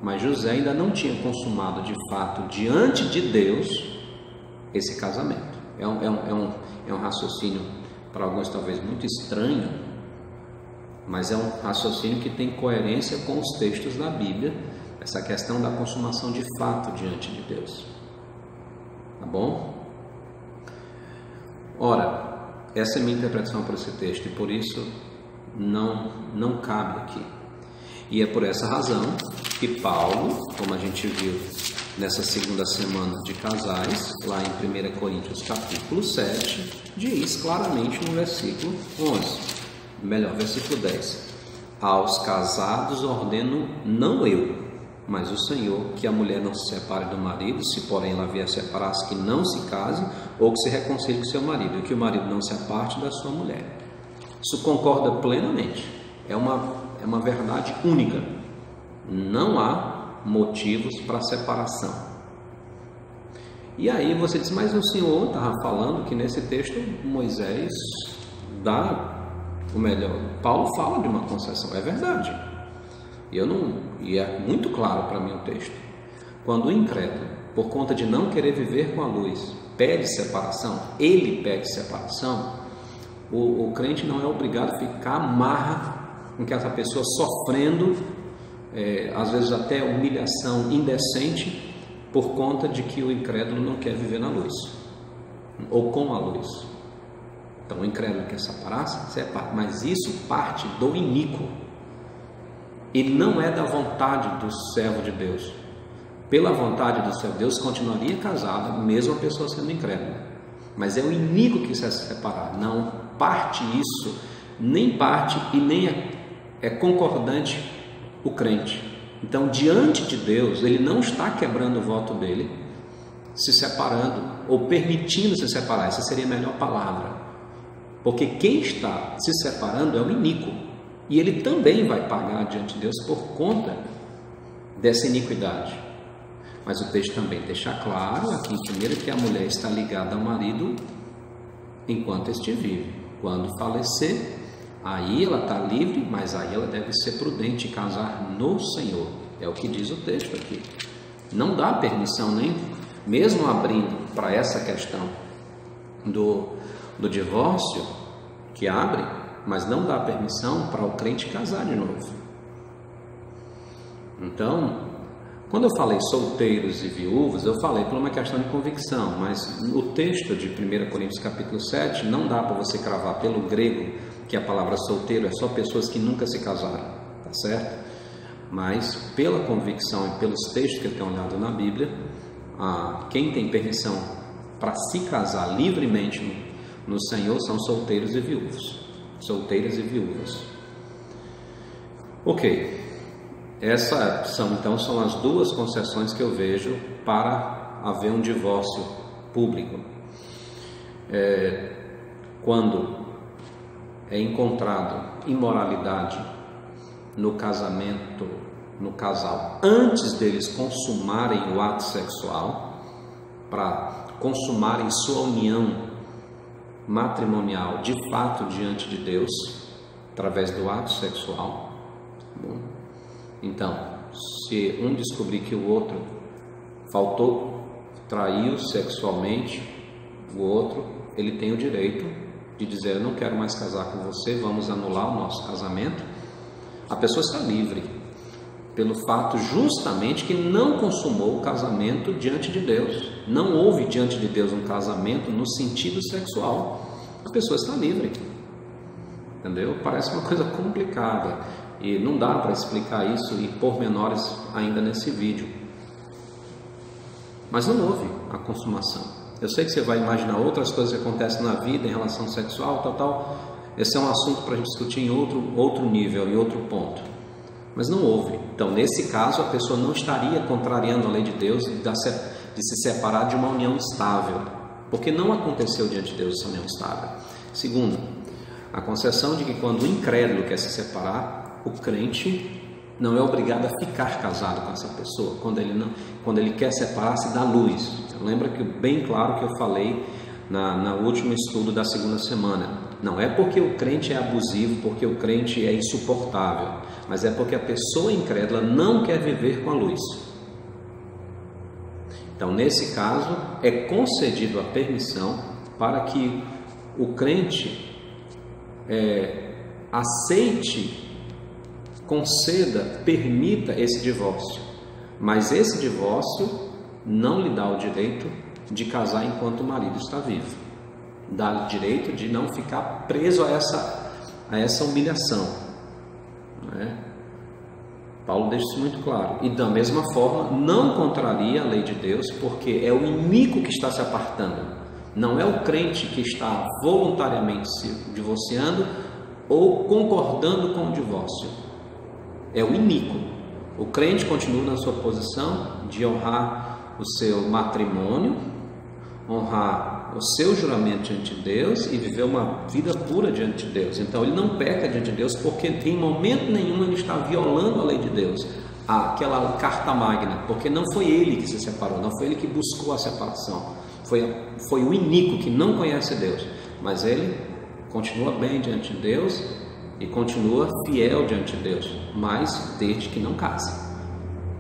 mas José ainda não tinha consumado de fato diante de Deus esse casamento. É um raciocínio para alguns talvez muito estranho, mas é um raciocínio que tem coerência com os textos da Bíblia, essa questão da consumação de fato diante de Deus. Tá bom? Ora, essa é a minha interpretação para esse texto e por isso não cabe aqui. E é por essa razão que Paulo, como a gente viu nessa segunda semana de casais, lá em 1 Coríntios capítulo 7, diz claramente no versículo 11, versículo 10: aos casados ordeno não eu, mas o Senhor, que a mulher não se separe do marido, se porém ela vier separar-se, que não se case, ou que se reconcilie com seu marido, e que o marido não se aparte da sua mulher. Isso concorda plenamente. é uma verdade única. Não há motivos para separação. E aí você diz, mas o Senhor estava falando que nesse texto Moisés dá o melhor. Paulo fala de uma concessão, é verdade. E é muito claro para mim o texto. Quando o incrédulo, por conta de não querer viver com a luz, pede separação, ele pede separação, o crente não é obrigado a ficar amarra com que essa pessoa sofrendo, às vezes até humilhação indecente, por conta de que o incrédulo não quer viver na luz, ou com a luz. Então o incrédulo quer separar-se, separa, mas isso parte do iníquo, e não é da vontade do servo de Deus. Pela vontade do servo de Deus, continuaria casado, mesmo a pessoa sendo incrédula, mas é o iníquo que quer se separar. Não parte isso, nem parte e nem é concordante o crente. Então, diante de Deus, ele não está quebrando o voto dele, se separando ou permitindo se separar. Essa seria a melhor palavra, porque quem está se separando é o iníquo, e ele também vai pagar diante de Deus por conta dessa iniquidade. Mas o texto também deixa claro aqui em primeiro que a mulher está ligada ao marido enquanto este vive. Quando falecer, aí ela está livre, mas aí ela deve ser prudente e casar no Senhor. É o que diz o texto aqui. Não dá permissão, nem mesmo abrindo para essa questão do divórcio, que abre, mas não dá permissão para o crente casar de novo. Então, quando eu falei solteiros e viúvas, eu falei por uma questão de convicção, mas o texto de 1 Coríntios capítulo 7, não dá para você cravar pelo grego que a palavra solteiro é só pessoas que nunca se casaram, tá certo? Mas pela convicção e pelos textos que eu tenho olhado na Bíblia, quem tem permissão para se casar livremente no Senhor são solteiros e viúvos. Solteiras e viúvas. Ok. Essas são as duas concessões que eu vejo para haver um divórcio público. Quando é encontrado imoralidade no casamento, no casal, antes deles consumarem o ato sexual, para consumarem sua união matrimonial de fato diante de Deus, através do ato sexual. Bom, então, se um descobrir que o outro faltou, traiu sexualmente o outro, ele tem o direito de dizer: eu não quero mais casar com você, vamos anular o nosso casamento. A pessoa está livre pelo fato justamente que não consumou o casamento diante de Deus. Não houve diante de Deus um casamento no sentido sexual. A pessoa está livre. Entendeu? Parece uma coisa complicada e não dá para explicar isso em pormenores ainda nesse vídeo. Mas não houve a consumação. Eu sei que você vai imaginar outras coisas que acontecem na vida em relação sexual, tal. Esse é um assunto para a gente discutir em outro nível, em outro ponto. Mas não houve. Então, nesse caso, a pessoa não estaria contrariando a lei de Deus de se separar de uma união estável, porque não aconteceu diante de Deus essa união estável. Segundo, a concessão de que quando o incrédulo quer se separar, o crente não é obrigado a ficar casado com essa pessoa. Quando ele quer separar-se da luz. Lembra que bem claro que eu falei no último estudo da segunda semana. Não é porque o crente é abusivo, porque o crente é insuportável, mas é porque a pessoa incrédula não quer viver com a luz. Então, nesse caso, é concedido a permissão para que o crente aceite, conceda, permita esse divórcio. Mas esse divórcio não lhe dá o direito de casar enquanto o marido está vivo. Dá o direito de não ficar preso a essa humilhação. Não é? Paulo deixa isso muito claro. E da mesma forma, não contraria a lei de Deus, porque é o iníquo que está se apartando. Não é o crente que está voluntariamente se divorciando ou concordando com o divórcio. É o iníquo. O crente continua na sua posição de honrar o seu matrimônio, honrar honrar o seu juramento diante de Deus e viver uma vida pura diante de Deus. Então ele não peca diante de Deus porque em momento nenhum ele está violando a lei de Deus, aquela carta magna, porque não foi ele que se separou, não foi ele que buscou a separação, foi o iníquo que não conhece Deus, mas ele continua bem diante de Deus e continua fiel diante de Deus, mas desde que não case.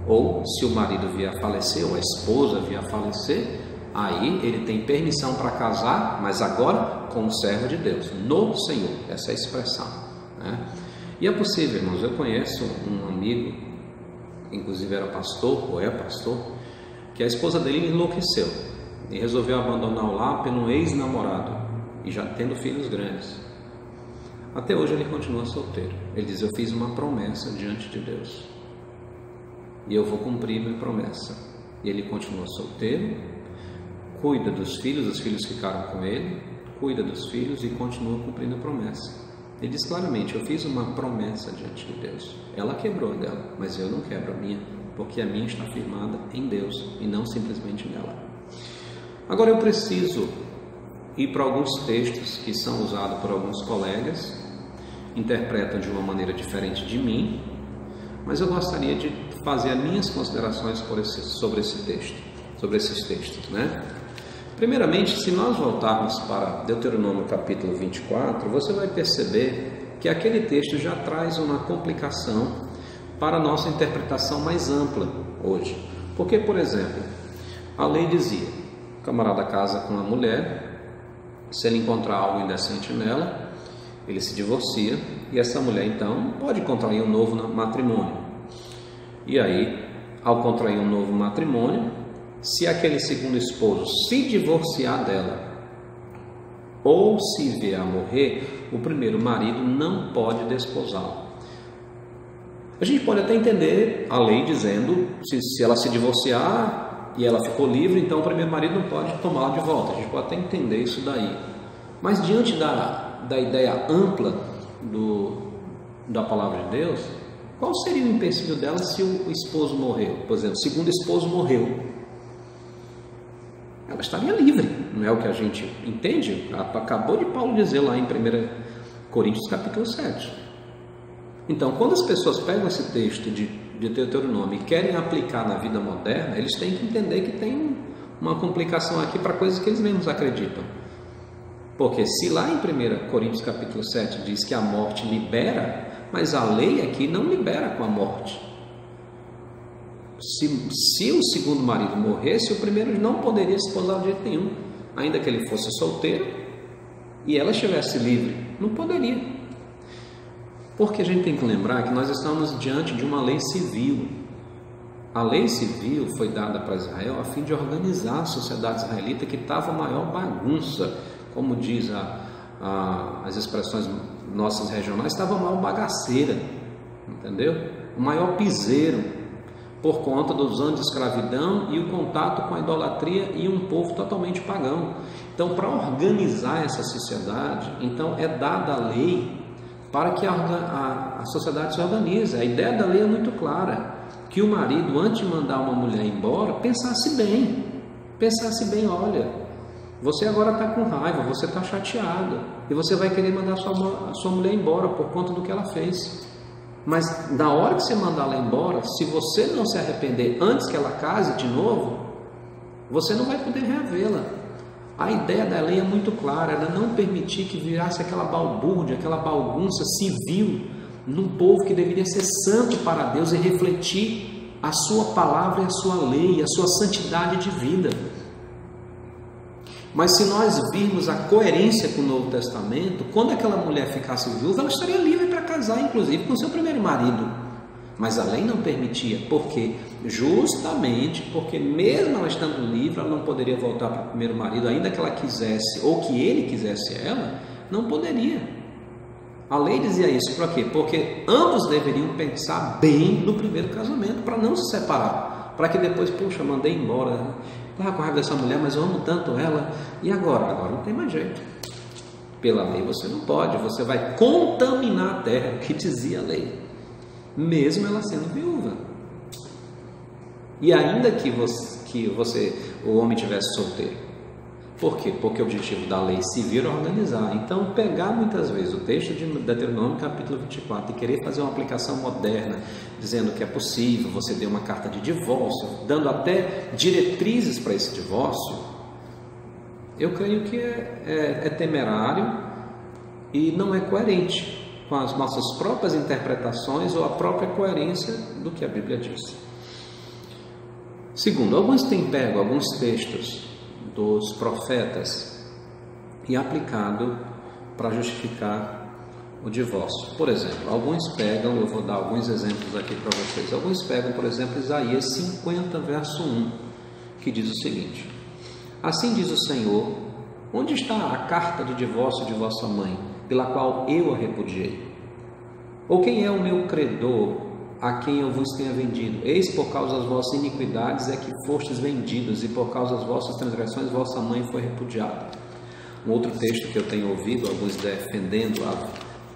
Ou se o marido vier a falecer, ou a esposa vier a falecer, aí ele tem permissão para casar, mas agora com o servo de Deus, no Senhor, essa é a expressão, né? E é possível, irmãos, eu conheço um amigo, inclusive era pastor, ou é pastor, que a esposa dele enlouqueceu e resolveu abandonar o lar pelo ex-namorado, e já tendo filhos grandes. Até hoje ele continua solteiro. Ele diz: eu fiz uma promessa diante de Deus e eu vou cumprir minha promessa. E ele continua solteiro, cuida dos filhos, os filhos ficaram com ele, cuida dos filhos e continua cumprindo a promessa. Ele diz claramente: eu fiz uma promessa diante de Deus. Ela quebrou a dela, mas eu não quebro a minha, porque a minha está firmada em Deus e não simplesmente nela. Agora eu preciso ir para alguns textos que são usados por alguns colegas, interpretam de uma maneira diferente de mim, mas eu gostaria de fazer as minhas considerações sobre esses textos, né? Primeiramente, se nós voltarmos para Deuteronômio capítulo 24, você vai perceber que aquele texto já traz uma complicação para a nossa interpretação mais ampla hoje. Porque, por exemplo, a lei dizia: o camarada casa com uma mulher, se ele encontrar algo indecente nela, ele se divorcia, e essa mulher então pode contrair um novo matrimônio. E aí, ao contrair um novo matrimônio, se aquele segundo esposo se divorciar dela ou se vier a morrer, o primeiro marido não pode desposá-lo. A gente pode até entender a lei dizendo, se ela se divorciar e ela ficou livre, então o primeiro marido não pode tomá-la de volta. A gente pode até entender isso daí. Mas diante da ideia ampla da palavra de Deus, qual seria o empecilho dela se o esposo morreu? Por exemplo, o segundo esposo morreu. Ela estaria livre, não é o que a gente entende? Acabou de Paulo dizer lá em 1 Coríntios capítulo 7. Então, quando as pessoas pegam esse texto de Deuteronômio e querem aplicar na vida moderna, eles têm que entender que tem uma complicação aqui para coisas que eles mesmos acreditam. Porque se lá em 1 Coríntios capítulo 7 diz que a morte libera, mas a lei aqui não libera com a morte. Se o segundo marido morresse, o primeiro não poderia esposar de jeito nenhum, ainda que ele fosse solteiro e ela estivesse livre, não poderia. Porque a gente tem que lembrar que nós estamos diante de uma lei civil. A lei civil foi dada para Israel a fim de organizar a sociedade israelita, que estava a maior bagunça, como diz as expressões nossas regionais, estava a maior bagaceira, entendeu? O maior piseiro, por conta dos anos de escravidão e o contato com a idolatria e um povo totalmente pagão. Então, para organizar essa sociedade, então é dada a lei para que a sociedade se organize. A ideia da lei é muito clara, que o marido, antes de mandar uma mulher embora, pensasse bem, olha, você agora está com raiva, você está chateado, e você vai querer mandar a sua mulher embora por conta do que ela fez. Mas na hora que você mandar ela embora, se você não se arrepender antes que ela case de novo, você não vai poder reavê-la. A ideia da lei é muito clara, ela não permitir que virasse aquela balbúrdia, aquela bagunça civil num povo que deveria ser santo para Deus e refletir a sua palavra e a sua lei, a sua santidade de vida. Mas se nós virmos a coerência com o Novo Testamento, quando aquela mulher ficasse viúva, ela estaria livre para casar, inclusive com seu primeiro marido. Mas a lei não permitia. Por quê? Justamente porque mesmo ela estando livre, ela não poderia voltar para o primeiro marido, ainda que ela quisesse, ou que ele quisesse ela, não poderia. A lei dizia isso para quê? Porque ambos deveriam pensar bem no primeiro casamento, para não se separar, para que depois, puxa, mandei embora, estava com raiva dessa mulher, mas eu amo tanto ela, e agora? Agora não tem mais jeito. Pela lei você não pode, você vai contaminar a terra, que dizia a lei, mesmo ela sendo viúva. E ainda que o homem tivesse solteiro, Por quê? Porque o objetivo da lei civil é organizar. Então, pegar muitas vezes o texto de Deuteronômio capítulo 24 e querer fazer uma aplicação moderna, dizendo que é possível você ter uma carta de divórcio, dando até diretrizes para esse divórcio, eu creio que é temerário e não é coerente com as nossas próprias interpretações ou a própria coerência do que a Bíblia diz. Segundo, alguns têm pego alguns textos dos profetas e aplicado para justificar o divórcio. Por exemplo, alguns pegam, eu vou dar alguns exemplos aqui para vocês, alguns pegam, por exemplo, Isaías 50, verso 1, que diz o seguinte: assim diz o Senhor, onde está a carta de divórcio de vossa mãe, pela qual eu a repudiei? Ou quem é o meu credor, a quem eu vos tenha vendido? Eis por causa das vossas iniquidades é que fostes vendidos, e por causa das vossas transgressões vossa mãe foi repudiada. Um outro texto que eu tenho ouvido alguns defendendo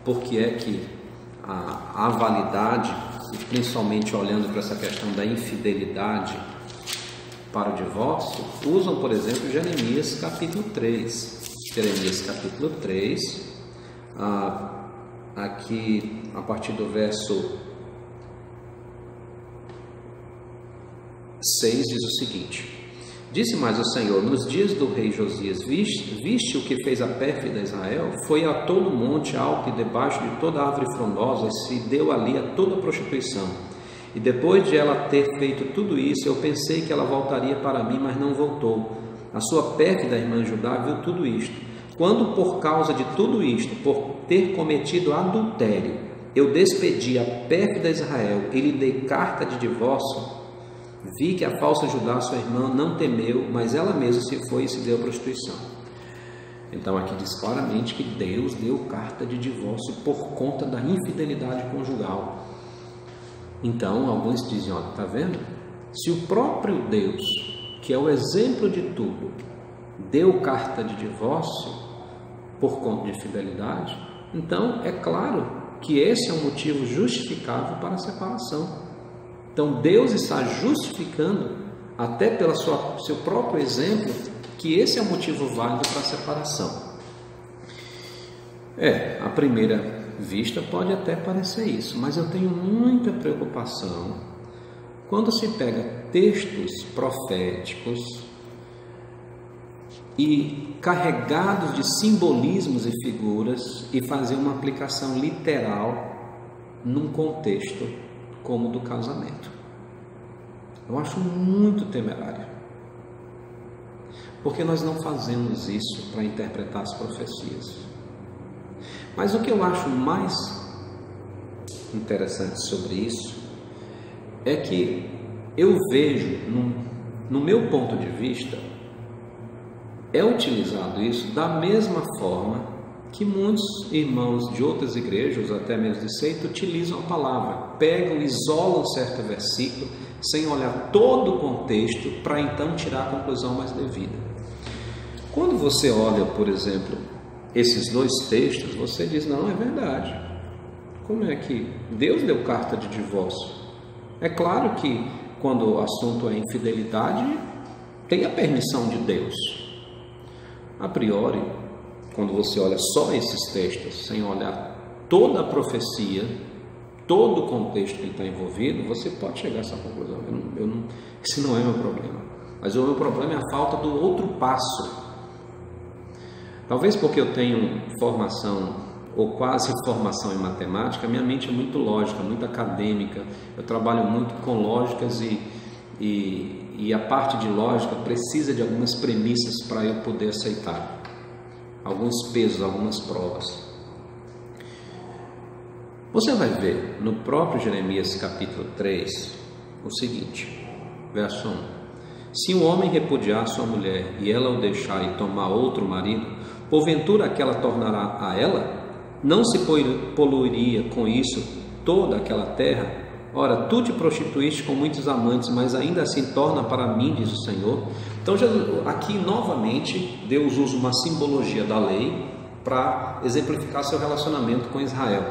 porque é que a validade, e principalmente olhando para essa questão da infidelidade para o divórcio, usam, por exemplo, Jeremias capítulo 3. Jeremias capítulo 3, aqui a partir do verso 6 diz o seguinte: disse mais o Senhor, nos dias do rei Josias, viste o que fez a pérfida Israel? Foi a todo monte alto e debaixo de toda árvore frondosa, e se deu ali a toda prostituição. E depois de ela ter feito tudo isso, eu pensei que ela voltaria para mim, mas não voltou. A sua pérfida irmã Judá viu tudo isto. Quando por causa de tudo isto, por ter cometido adultério, eu despedi a pérfida Israel e lhe dei carta de divórcio, vi que a falsa Judá, sua irmã, não temeu, mas ela mesma se foi e se deu à prostituição. Então aqui diz claramente que Deus deu carta de divórcio por conta da infidelidade conjugal. Então alguns dizem, olha, está vendo? Se o próprio Deus, que é o exemplo de tudo, deu carta de divórcio por conta de infidelidade, então é claro que esse é um motivo justificável para a separação. Então Deus está justificando, até pelo seu próprio exemplo, que esse é o motivo válido para a separação. À primeira vista pode até parecer isso, mas eu tenho muita preocupação quando se pega textos proféticos e carregados de simbolismos e figuras e fazer uma aplicação literal num contexto como o do casamento. Eu acho muito temerário, porque nós não fazemos isso para interpretar as profecias. Mas o que eu acho mais interessante sobre isso é que eu vejo, no meu ponto de vista, é utilizado isso da mesma forma que muitos irmãos de outras igrejas, até mesmo de seita, utilizam a palavra, pegam, isolam certo versículo, sem olhar todo o contexto, para então tirar a conclusão mais devida. Quando você olha, por exemplo, esses dois textos, você diz, não, é verdade. Como é que Deus deu carta de divórcio? É claro que quando o assunto é infidelidade, tem a permissão de Deus. A priori, quando você olha só esses textos, sem olhar toda a profecia, todo o contexto que está envolvido, você pode chegar a essa conclusão. Esse não é meu problema. Mas o meu problema é a falta do outro passo. Talvez porque eu tenho formação, ou quase formação em matemática, minha mente é muito lógica, muito acadêmica. Eu trabalho muito com lógicas e a parte de lógica precisa de algumas premissas para eu poder aceitar. Alguns pesos, algumas provas. Você vai ver no próprio Jeremias capítulo 3 o seguinte, verso 1: se um homem repudiar sua mulher e ela o deixar e tomar outro marido, porventura aquela tornará a ela? Não se poluiria com isso toda aquela terra? Ora, tu te prostituíste com muitos amantes, mas ainda assim torna para mim, diz o Senhor. Então, aqui novamente, Deus usa uma simbologia da lei para exemplificar seu relacionamento com Israel.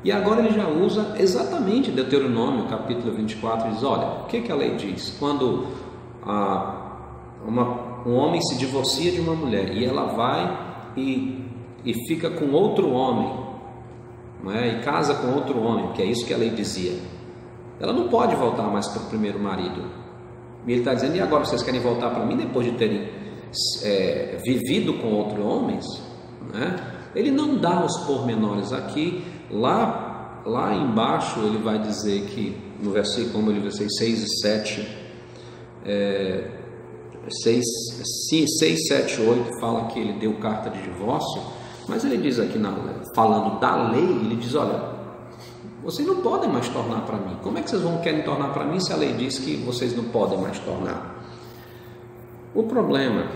E agora ele já usa exatamente Deuteronômio, capítulo 24, diz, olha, o que a lei diz? Quando uma um homem se divorcia de uma mulher e ela vai e fica com outro homem, não é? E casa com outro homem, que é isso que a lei dizia, ela não pode voltar mais para o primeiro marido. E ele está dizendo: e agora vocês querem voltar para mim depois de terem vivido com outros homens? Né? Ele não dá os pormenores aqui. Lá embaixo ele vai dizer que, no versículo, como ele vai dizer, 6 e 7, 6, 7, 8, fala que ele deu carta de divórcio, mas ele diz aqui, falando da lei, ele diz: olha, vocês não podem mais tornar para mim. Como é que vocês querem tornar para mim se a lei diz que vocês não podem mais tornar? O problema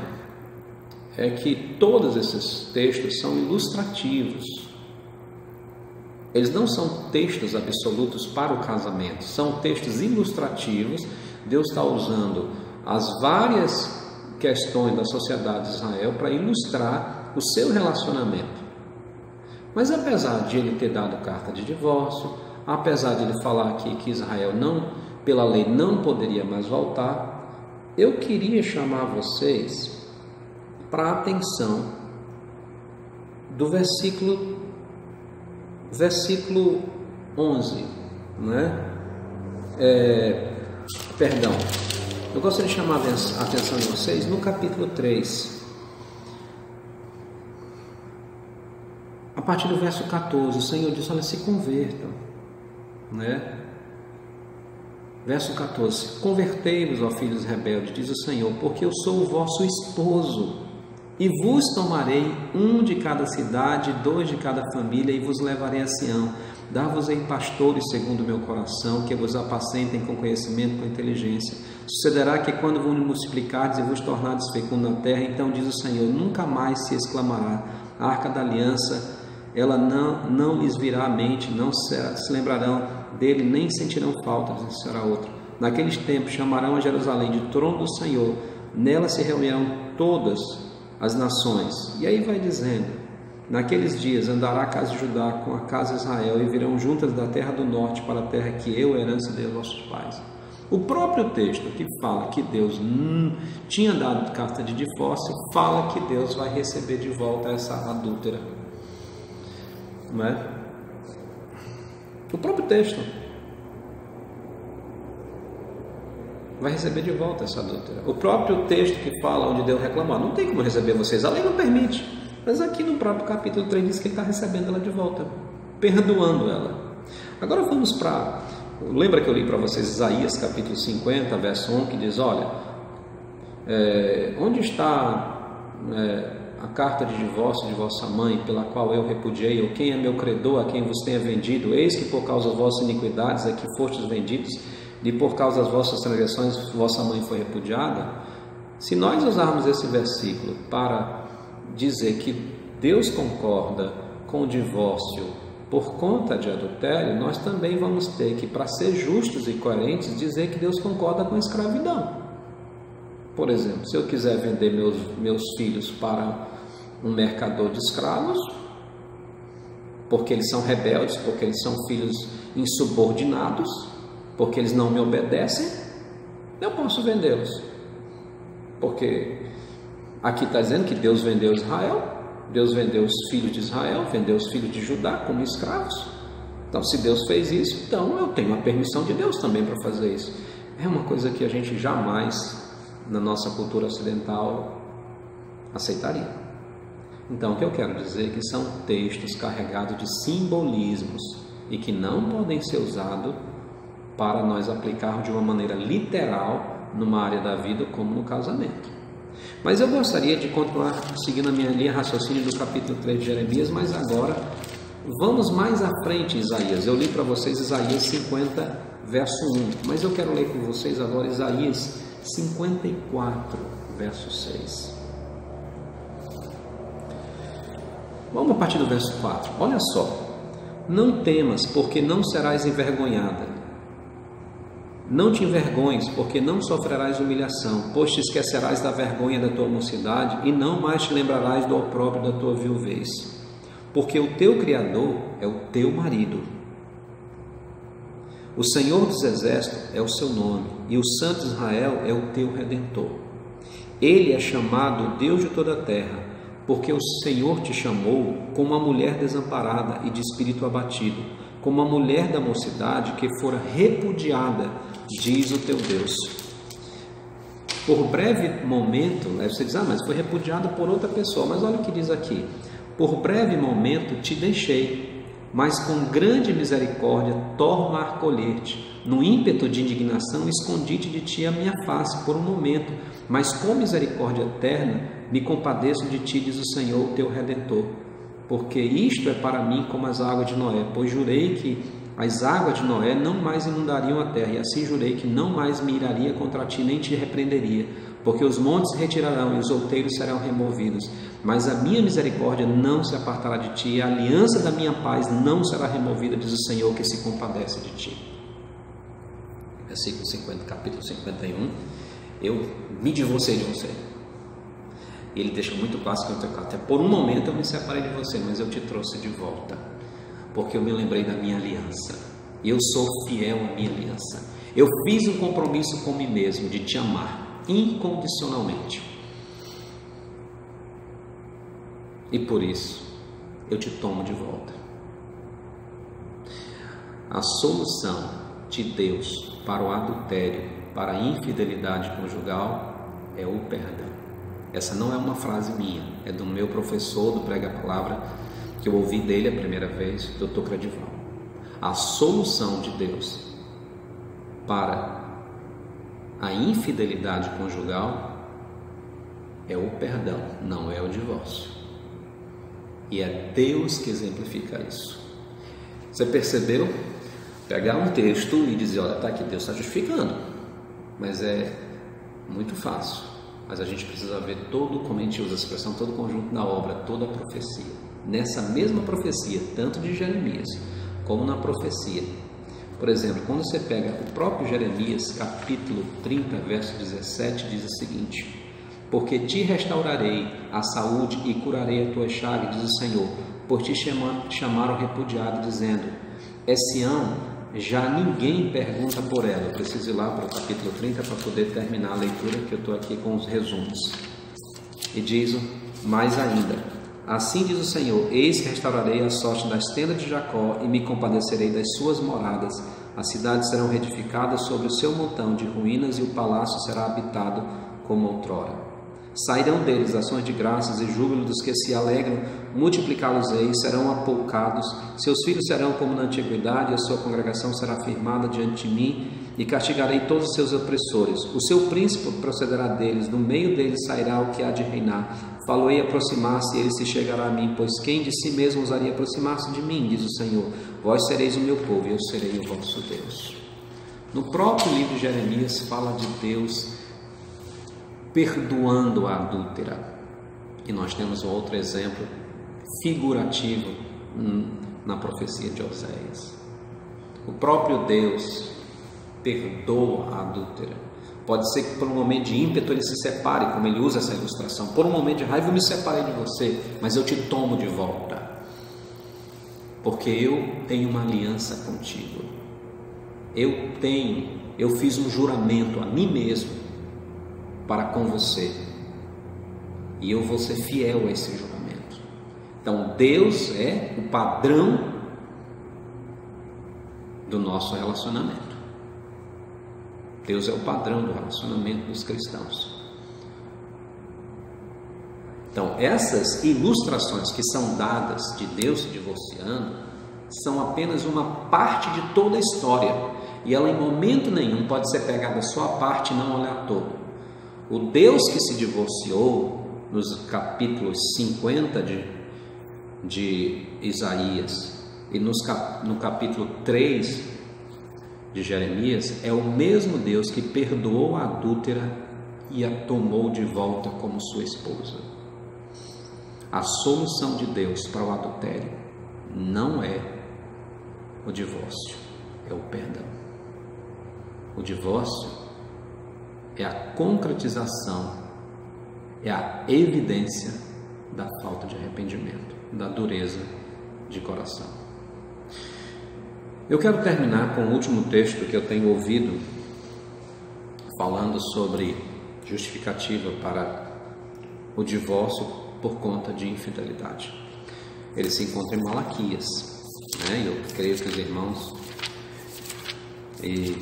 é que todos esses textos são ilustrativos. Eles não são textos absolutos para o casamento, são textos ilustrativos. Deus está usando as várias questões da sociedade de Israel para ilustrar o seu relacionamento. Mas apesar de ele ter dado carta de divórcio, apesar de ele falar aqui que Israel pela lei não poderia mais voltar, eu queria chamar vocês para a atenção do versículo 11, né? Eu gostaria de chamar a atenção de vocês no capítulo 3. A partir do verso 14, o Senhor diz: olha, se convertam, né? Verso 14: convertei-vos, ó filhos rebeldes, diz o Senhor, porque eu sou o vosso esposo, e vos tomarei um de cada cidade, 2 de cada família, e vos levarei a Sião. Dar-vos-ei pastores segundo o meu coração, que vos apacentem com conhecimento, com inteligência. Sucederá que quando vos multiplicardes e vos tornardes fecundos na terra, então diz o Senhor, nunca mais se exclamará: a arca da aliança, ela não lhes virá à mente, não se lembrarão dele, nem sentirão falta, será outro. Naqueles tempos chamarão a Jerusalém de trono do Senhor, nela se reunirão todas as nações. E aí vai dizendo: naqueles dias andará a casa de Judá com a casa de Israel, e virão juntas da terra do norte para a terra que eu, herança, dei aos vossos pais. O próprio texto que fala que Deus tinha dado carta de divórcio, fala que Deus vai receber de volta essa adúltera, não é? O próprio texto vai receber de volta essa adúltera. O próprio texto que fala onde Deus reclamou: não tem como receber vocês, a lei não permite. Mas aqui no próprio capítulo 3 diz que ele está recebendo ela de volta, perdoando ela. Agora vamos para... Lembra que eu li para vocês Isaías capítulo 50, verso 1, que diz: olha, onde está a carta de divórcio de vossa mãe, pela qual eu repudiei, ou quem é meu credor, a quem vos tenha vendido? Eis que por causa das vossas iniquidades é que fostes vendidos, e por causa das vossas transgressões vossa mãe foi repudiada. Se nós usarmos esse versículo para dizer que Deus concorda com o divórcio por conta de adultério, nós também vamos ter que, para ser justos e coerentes, dizer que Deus concorda com a escravidão. Por exemplo, se eu quiser vender meus filhos para um mercador de escravos, porque eles são rebeldes, porque eles são filhos insubordinados, porque eles não me obedecem, eu posso vendê-los. Porque aqui está dizendo que Deus vendeu Israel, Deus vendeu os filhos de Israel, vendeu os filhos de Judá como escravos. Então, se Deus fez isso, então eu tenho a permissão de Deus também para fazer isso. É uma coisa que a gente jamais, na nossa cultura ocidental, aceitaria. Então, o que eu quero dizer é que são textos carregados de simbolismos e que não podem ser usados para nós aplicarmos de uma maneira literal numa área da vida como no casamento. Mas eu gostaria de continuar seguindo a minha linha raciocínio do capítulo 3 de Jeremias, mas agora vamos mais à frente em Isaías. Eu li para vocês Isaías 50, verso 1, mas eu quero ler com vocês agora Isaías 54, verso 6. Vamos a partir do verso 4. Olha só: não temas, porque não serás envergonhada. Não te envergonhes, porque não sofrerás humilhação, pois te esquecerás da vergonha da tua mocidade e não mais te lembrarás do opróbrio da tua viuvez. Porque o teu Criador é o teu marido. O Senhor dos Exércitos é o seu nome, e o Santo Israel é o teu Redentor. Ele é chamado Deus de toda a terra, porque o Senhor te chamou como uma mulher desamparada e de espírito abatido, como uma mulher da mocidade que fora repudiada, diz o teu Deus. Por breve momento, você diz, mas foi repudiada por outra pessoa, mas olha o que diz aqui: por breve momento te deixei, mas com grande misericórdia torno a acolher-te. No ímpeto de indignação escondi-te de ti a minha face por um momento, mas com misericórdia eterna me compadeço de ti, diz o Senhor, teu Redentor. Porque isto é para mim como as águas de Noé, pois jurei que as águas de Noé não mais inundariam a terra, e assim jurei que não mais me iraria contra ti, nem te repreenderia, porque os montes se retirarão e os outeiros serão removidos, mas a minha misericórdia não se apartará de ti, e a aliança da minha paz não será removida, diz o Senhor, que se compadece de ti. Versículo 50, capítulo 51, eu me divorciei de você. Ele deixa muito claro que até por um momento eu me separei de você, mas eu te trouxe de volta, porque eu me lembrei da minha aliança. Eu sou fiel à minha aliança. Eu fiz um compromisso com mim mesmo de te amar incondicionalmente. E por isso eu te tomo de volta. A solução de Deus para o adultério, para a infidelidade conjugal, é o perdão. Essa não é uma frase minha, é do meu professor do Prega a Palavra, que eu ouvi dele a primeira vez, Dr. Credival. A solução de Deus para a infidelidade conjugal é o perdão, não é o divórcio. E é Deus que exemplifica isso. Você percebeu? Pegar um texto e dizer, olha, está aqui, Deus está justificando, mas é muito fácil. Mas a gente precisa ver todo, como a gente usa a expressão, todo o conjunto da obra, toda a profecia. Nessa mesma profecia, tanto de Jeremias, como na profecia. Por exemplo, quando você pega o próprio Jeremias, capítulo 30, verso 17, diz o seguinte: porque te restaurarei a saúde e curarei a tua chaga, diz o Senhor, por te chamaram repudiado, dizendo, é Sião, já ninguém pergunta por ela. Eu preciso ir lá para o capítulo 30 para poder terminar a leitura, que eu estou aqui com os resumos. E diz mais ainda: assim diz o Senhor, eis que restaurarei a sorte das tendas de Jacó e me compadecerei das suas moradas. As cidades serão reedificadas sobre o seu montão de ruínas e o palácio será habitado como outrora. Sairão deles ações de graças e júbilo dos que se alegram, multiplicá-los-ei, serão apoucados, seus filhos serão como na antiguidade, a sua congregação será firmada diante de mim, e castigarei todos os seus opressores. O seu príncipe procederá deles, no meio deles sairá o que há de reinar. Falo-ei aproximar-se, e ele se chegará a mim, pois quem de si mesmo ousaria aproximar-se de mim, diz o Senhor. Vós sereis o meu povo, e eu serei o vosso Deus. No próprio livro de Jeremias fala de Deus perdoando a adúltera. E nós temos um outro exemplo figurativo na profecia de Oséias. O próprio Deus perdoa a adúltera. Pode ser que por um momento de ímpeto ele se separe, como ele usa essa ilustração. Por um momento de raiva eu me separei de você, mas eu te tomo de volta, porque eu tenho uma aliança contigo. Eu fiz um juramento a mim mesmo para com você, e eu vou ser fiel a esse juramento. Então Deus é o padrão do nosso relacionamento. Deus é o padrão do relacionamento dos cristãos. Então essas ilustrações que são dadas de Deus se divorciando são apenas uma parte de toda a história, e ela em momento nenhum pode ser pegada só a parte e não olhar todo. O Deus que se divorciou, nos capítulos 50 de Isaías e no capítulo 3 de Jeremias, é o mesmo Deus que perdoou a adúltera e a tomou de volta como sua esposa. A solução de Deus para o adultério não é o divórcio, é o perdão. O divórcio é a concretização, é a evidência da falta de arrependimento, da dureza de coração. Eu quero terminar com o último texto que eu tenho ouvido falando sobre justificativa para o divórcio por conta de infidelidade. Ele se encontra em Malaquias, né? Eu creio que os irmãos... E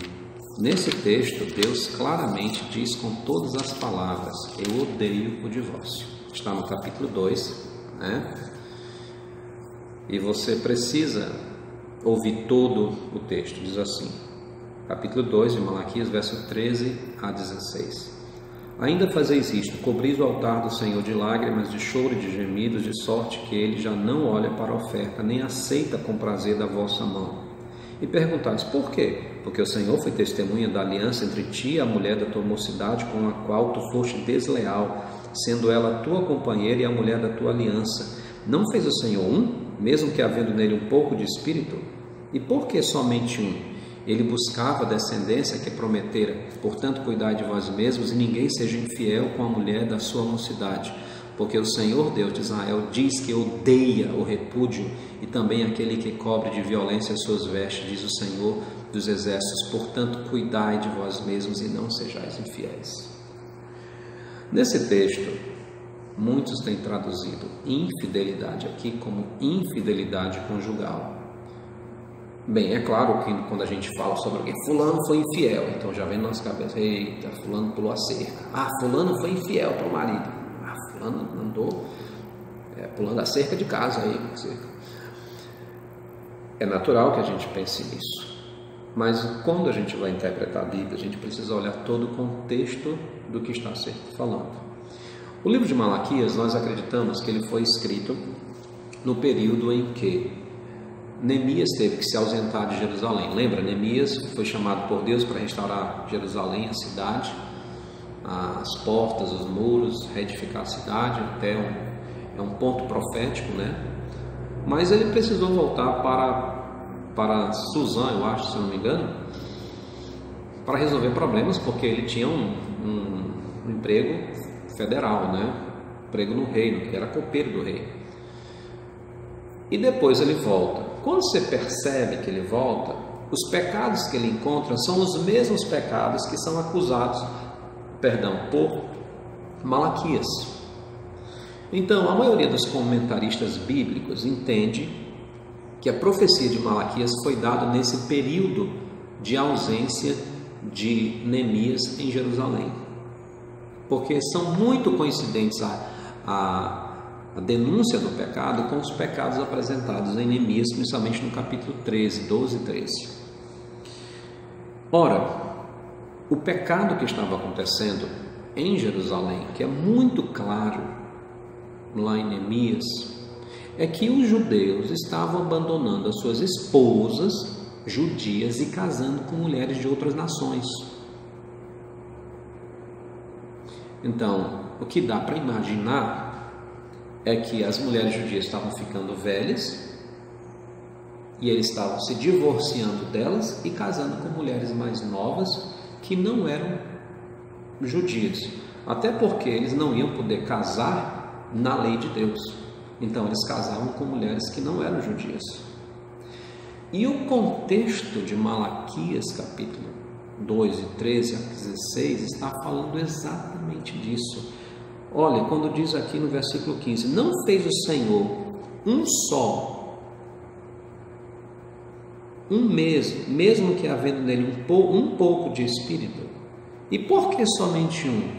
nesse texto, Deus claramente diz com todas as palavras: eu odeio o divórcio. Está no capítulo 2, né? E você precisa ouvir todo o texto. Diz assim, capítulo 2 de Malaquias, verso 13 a 16. Ainda fazeis isto, cobris o altar do Senhor de lágrimas, de choro e de gemidos, de sorte que ele já não olha para a oferta, nem aceita com prazer da vossa mão. E perguntais, por quê? Porque o Senhor foi testemunha da aliança entre ti e a mulher da tua mocidade, com a qual tu foste desleal, sendo ela tua companheira e a mulher da tua aliança. Não fez o Senhor um, mesmo que havendo nele um pouco de espírito? E por que somente um? Ele buscava a descendência que prometera. Portanto, cuidai de vós mesmos e ninguém seja infiel com a mulher da sua mocidade. Porque o Senhor Deus de Israel diz que odeia o repúdio e também aquele que cobre de violência as suas vestes, diz o Senhor dos exércitos. Portanto, cuidai de vós mesmos e não sejais infiéis. Nesse texto, muitos têm traduzido infidelidade aqui como infidelidade conjugal. Bem, é claro que quando a gente fala sobre alguém, fulano foi infiel, então já vem na nossa cabeça, eita, fulano pulou a cerca. Ah, fulano foi infiel para o marido. Ah, fulano andou pulando a cerca de casa aí. É natural que a gente pense nisso. Mas quando a gente vai interpretar a Bíblia, a gente precisa olhar todo o contexto do que está se falando. O livro de Malaquias, nós acreditamos que ele foi escrito no período em que Neemias teve que se ausentar de Jerusalém. Lembra? Neemias foi chamado por Deus para restaurar Jerusalém, a cidade, as portas, os muros, reedificar a cidade, até é um ponto profético, né? Mas ele precisou voltar para Suzã, eu acho, se eu não me engano, para resolver problemas, porque ele tinha um emprego federal, né? Emprego no reino, que era copeiro do rei. E depois ele volta. Quando você percebe que ele volta, os pecados que ele encontra são os mesmos pecados que são acusados, por Malaquias. Então, a maioria dos comentaristas bíblicos entende que a profecia de Malaquias foi dada nesse período de ausência de Neemias em Jerusalém, porque são muito coincidentes a denúncia do pecado com os pecados apresentados em Neemias, principalmente no capítulo 13, 12 e 13. Ora, o pecado que estava acontecendo em Jerusalém, que é muito claro lá em Neemias, é que os judeus estavam abandonando as suas esposas judias e casando com mulheres de outras nações. Então, o que dá para imaginar é que as mulheres judias estavam ficando velhas e eles estavam se divorciando delas e casando com mulheres mais novas que não eram judias, até porque eles não iam poder casar na lei de Deus, então eles casavam com mulheres que não eram judias. E o contexto de Malaquias capítulo 2, de 13 a 16 está falando exatamente disso. Olha, quando diz aqui no versículo 15, não fez o Senhor mesmo que havendo nele um pouco de espírito. E por que somente um?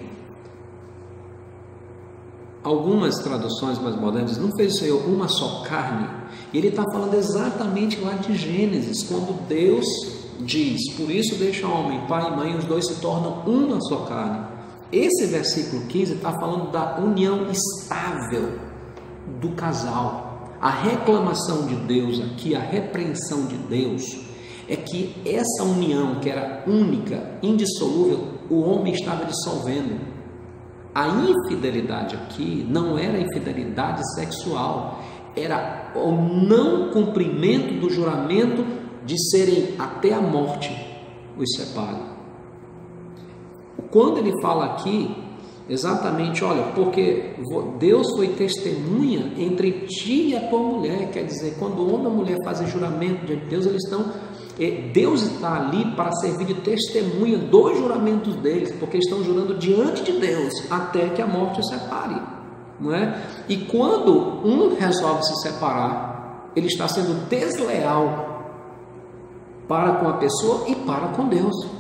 Algumas traduções mais modernas, não fez o Senhor uma só carne? E ele está falando exatamente lá de Gênesis, quando Deus diz, por isso deixa o homem, pai e mãe, os dois se tornam uma só carne. Esse versículo 15 está falando da união estável do casal. A reclamação de Deus aqui, a repreensão de Deus, é que essa união que era única, indissolúvel, o homem estava dissolvendo. A infidelidade aqui não era infidelidade sexual, era o não cumprimento do juramento de serem até a morte os separam. Quando ele fala aqui Exatamente, olha, porque Deus foi testemunha entre ti e a tua mulher. Quer dizer, quando o homem e a mulher fazem juramento diante de Deus, Deus está ali para servir de testemunha dos juramentos deles, porque eles estão jurando diante de Deus até que a morte os separe, não é? E quando um resolve se separar, ele está sendo desleal para com a pessoa e para com Deus.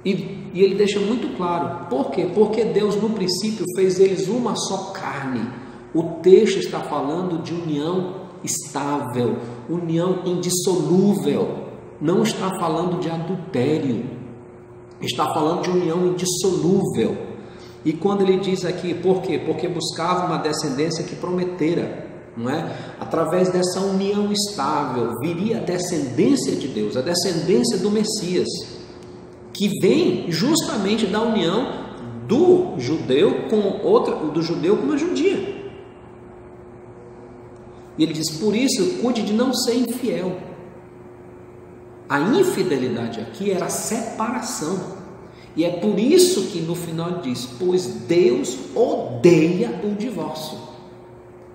E ele deixa muito claro, por quê? Porque Deus no princípio fez eles uma só carne. O texto está falando de união estável, união indissolúvel, não está falando de adultério, está falando de união indissolúvel. E quando ele diz aqui, por quê? Porque buscava uma descendência que prometera, não é? Através dessa união estável viria a descendência de Deus, a descendência do Messias, que vem justamente da união do judeu com uma judia. E ele diz, por isso, cuide de não ser infiel. A infidelidade aqui era a separação. E é por isso que no final ele diz, pois Deus odeia o divórcio.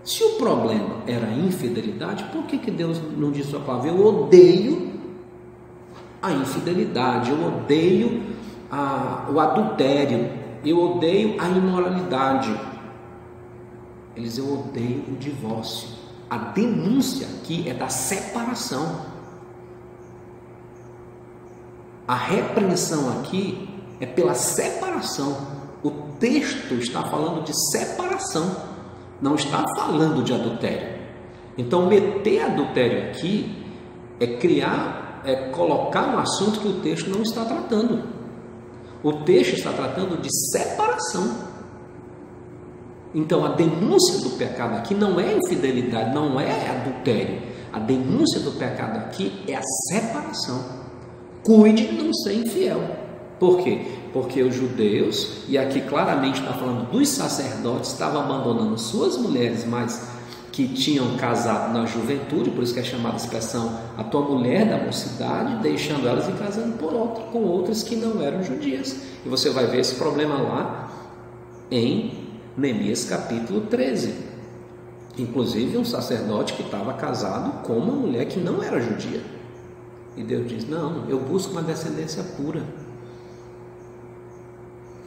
Se o problema era a infidelidade, por que Deus não diz sua palavra? Eu odeio a infidelidade, eu odeio o adultério, eu odeio a imoralidade. Eles, eu odeio o divórcio. A denúncia aqui é da separação. A repreensão aqui é pela separação. O texto está falando de separação, não está falando de adultério. Então, meter adultério aqui é colocar um assunto que o texto não está tratando. O texto está tratando de separação. Então, a denúncia do pecado aqui não é infidelidade, não é adultério. A denúncia do pecado aqui é a separação. Cuide de não ser infiel. Por quê? Porque os judeus, e aqui claramente está falando dos sacerdotes, estavam abandonando suas mulheres, mas que tinham casado na juventude, por isso que é chamada a expressão a tua mulher da mocidade, deixando elas e casando com outras que não eram judias. E você vai ver esse problema lá em Neemias capítulo 13. Inclusive um sacerdote que estava casado com uma mulher que não era judia. E Deus diz, não, eu busco uma descendência pura.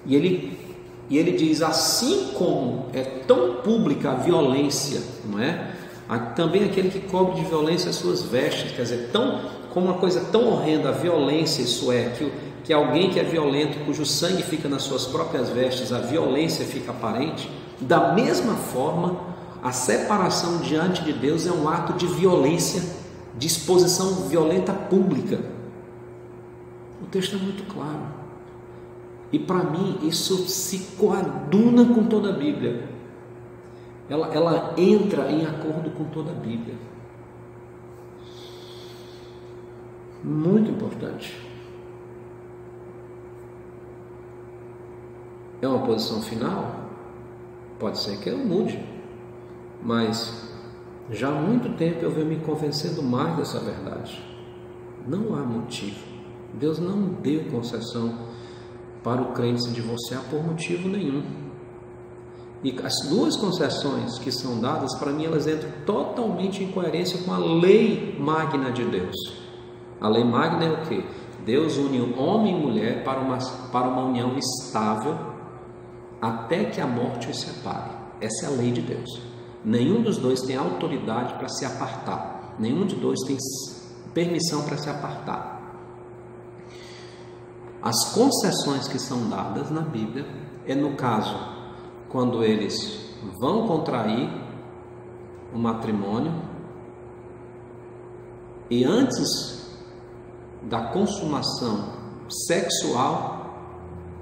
E ele diz, assim como é tão pública a violência, não é? Também aquele que cobre de violência as suas vestes, quer dizer, como uma coisa tão horrenda, a violência, isso é, que alguém que é violento, cujo sangue fica nas suas próprias vestes, a violência fica aparente, da mesma forma, a separação diante de Deus é um ato de violência, de exposição violenta pública. O texto é muito claro. E para mim isso se coaduna com toda a Bíblia. Ela entra em acordo com toda a Bíblia. Muito importante. É uma posição final? Pode ser que eu mude. Mas já há muito tempo eu venho me convencendo mais dessa verdade. Não há motivo. Deus não deu concessão para o crente se divorciar por motivo nenhum. E as duas concessões que são dadas, para mim, elas entram totalmente em coerência com a lei magna de Deus. A lei magna é o quê? Deus une homem e mulher para uma união estável até que a morte os separe. Essa é a lei de Deus. Nenhum dos dois tem autoridade para se apartar. Nenhum de dois tem permissão para se apartar. As concessões que são dadas na Bíblia é no caso quando eles vão contrair o matrimônio e antes da consumação sexual,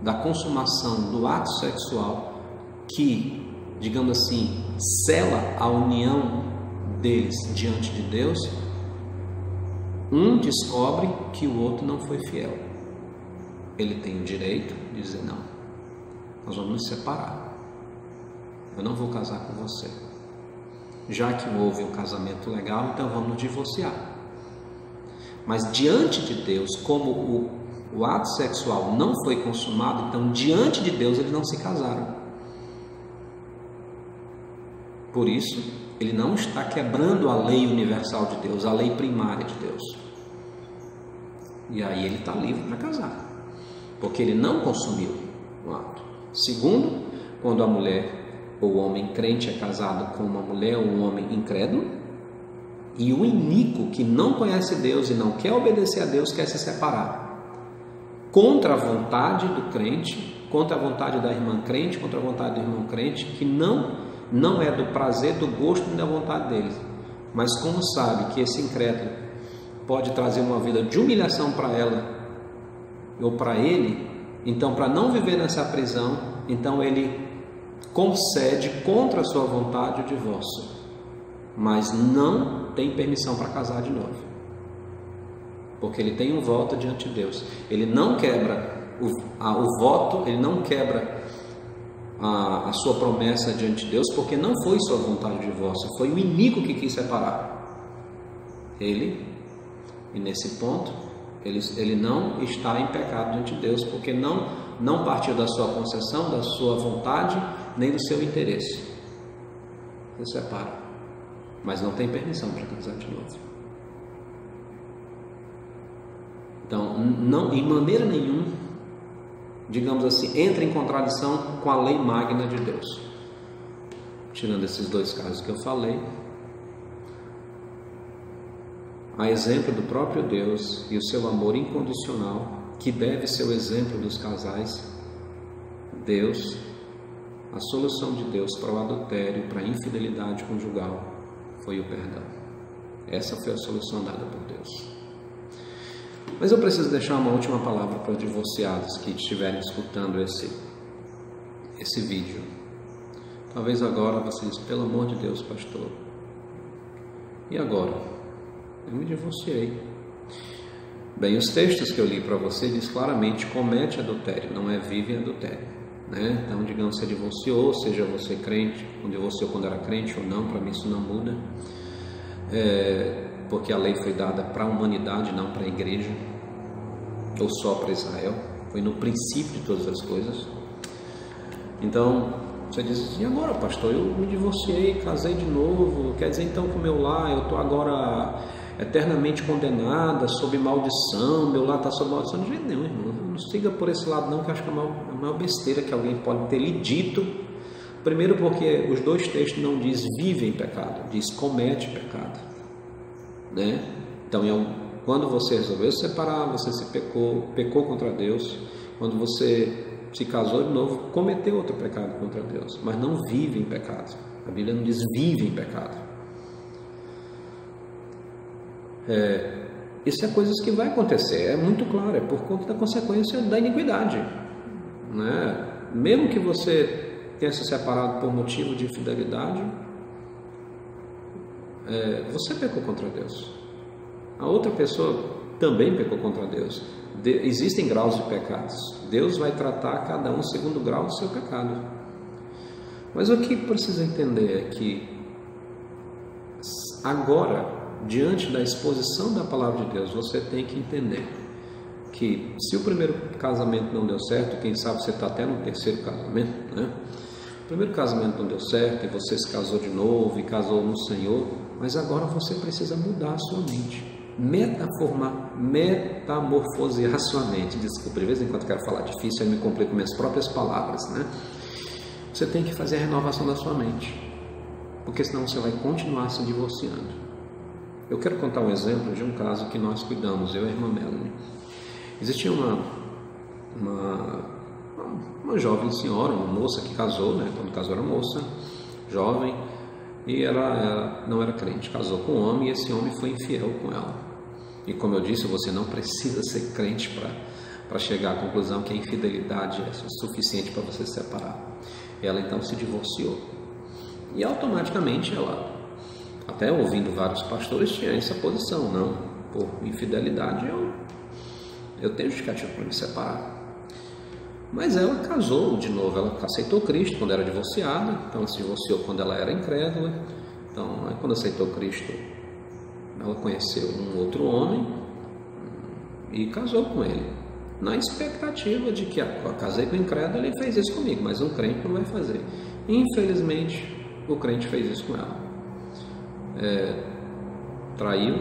da consumação do ato sexual que, digamos assim, sela a união deles diante de Deus, um descobre que o outro não foi fiel. Ele tem o direito de dizer, não, nós vamos nos separar, eu não vou casar com você, já que houve um casamento legal, então vamos nos divorciar. Mas diante de Deus, como o ato sexual não foi consumado, então diante de Deus eles não se casaram. Por isso, ele não está quebrando a lei universal de Deus, a lei primária de Deus. E aí ele está livre para casar, porque ele não consumiu o ato. Segundo, quando a mulher ou o homem crente é casado com uma mulher ou um homem incrédulo, e o iníquo que não conhece Deus e não quer obedecer a Deus quer se separar. Contra a vontade do crente, contra a vontade da irmã crente, contra a vontade do irmão crente, que não é do prazer, do gosto nem da vontade deles. Mas como sabe que esse incrédulo pode trazer uma vida de humilhação para ela ou para ele, então para não viver nessa prisão, então ele concede contra a sua vontade o divórcio, mas não tem permissão para casar de novo, porque ele tem um voto diante de Deus. Ele não quebra o voto, ele não quebra a sua promessa diante de Deus, porque não foi sua vontade de divórcio, foi o iníquo que quis separar ele. E nesse ponto ele não está em pecado diante de Deus, porque não partiu da sua concessão, da sua vontade, nem do seu interesse. Se separa, mas não tem permissão para casar de novo. Então, não, em maneira nenhuma, digamos assim, entra em contradição com a lei magna de Deus. Tirando esses dois casos que eu falei, a exemplo do próprio Deus e o seu amor incondicional, que deve ser o exemplo dos casais, Deus, a solução de Deus para o adultério, para a infidelidade conjugal, foi o perdão. Essa foi a solução dada por Deus. Mas eu preciso deixar uma última palavra para os divorciados que estiverem escutando esse vídeo. Talvez agora você diz: pelo amor de Deus, pastor, e agora? Eu me divorciei. Bem, os textos que eu li para você diz claramente: comete adultério, não é vive em adultério, né? Então, digamos, você divorciou, seja você crente, ou divorciou quando era crente ou não, para mim isso não muda, porque a lei foi dada para a humanidade, não para a igreja, ou só para Israel, foi no princípio de todas as coisas. Então, você diz: e agora, pastor, eu me divorciei, casei de novo, quer dizer então que o meu lar, eu estou agora eternamente condenada, sob maldição, meu lar está sob maldição? De jeito nenhum, irmão, não siga por esse lado não, que eu acho que é a maior besteira que alguém pode ter lhe dito. Primeiro porque os dois textos não diz vive em pecado, diz comete pecado, né? Então, quando você resolveu se separar, você se pecou contra Deus. Quando você se casou de novo, cometeu outro pecado contra Deus, mas não vive em pecado. A Bíblia não diz vive em pecado. Isso é coisas que vai acontecer, é muito claro, é por conta da consequência da iniquidade, né? Mesmo que você tenha se separado por motivo de infidelidade, você pecou contra Deus. A outra pessoa também pecou contra Deus. Existem graus de pecados. Deus vai tratar cada um segundo o grau do seu pecado. Mas o que precisa entender é que agora, diante da exposição da palavra de Deus, você tem que entender que se o primeiro casamento não deu certo, quem sabe você está até no terceiro casamento, né? O primeiro casamento não deu certo e você se casou de novo e casou no Senhor, mas agora você precisa mudar a sua mente, metamorfosear a sua mente. Desculpa, de vez em quando eu quero falar difícil, eu me complico com minhas próprias palavras, né? Você tem que fazer a renovação da sua mente, porque senão você vai continuar se divorciando. Eu quero contar um exemplo de um caso que nós cuidamos, eu e a irmã Melanie. Existia uma jovem senhora, uma moça que casou, né? Quando casou era moça, jovem, e ela não era crente, casou com um homem e esse homem foi infiel com ela. E como eu disse, você não precisa ser crente para chegar à conclusão que a infidelidade é suficiente para você se separar. Ela então se divorciou e automaticamente ela, até ouvindo vários pastores, tinha essa posição: não, por infidelidade eu tenho justificativo para me separar. Mas ela casou de novo, ela aceitou Cristo quando era divorciada, então ela se divorciou quando ela era incrédula. Então, aí, quando aceitou Cristo, ela conheceu um outro homem e casou com ele. na expectativa de que eu casei com um incrédulo, ele fez isso comigo, mas um crente não vai fazer. Infelizmente, o crente fez isso com ela. Traiu.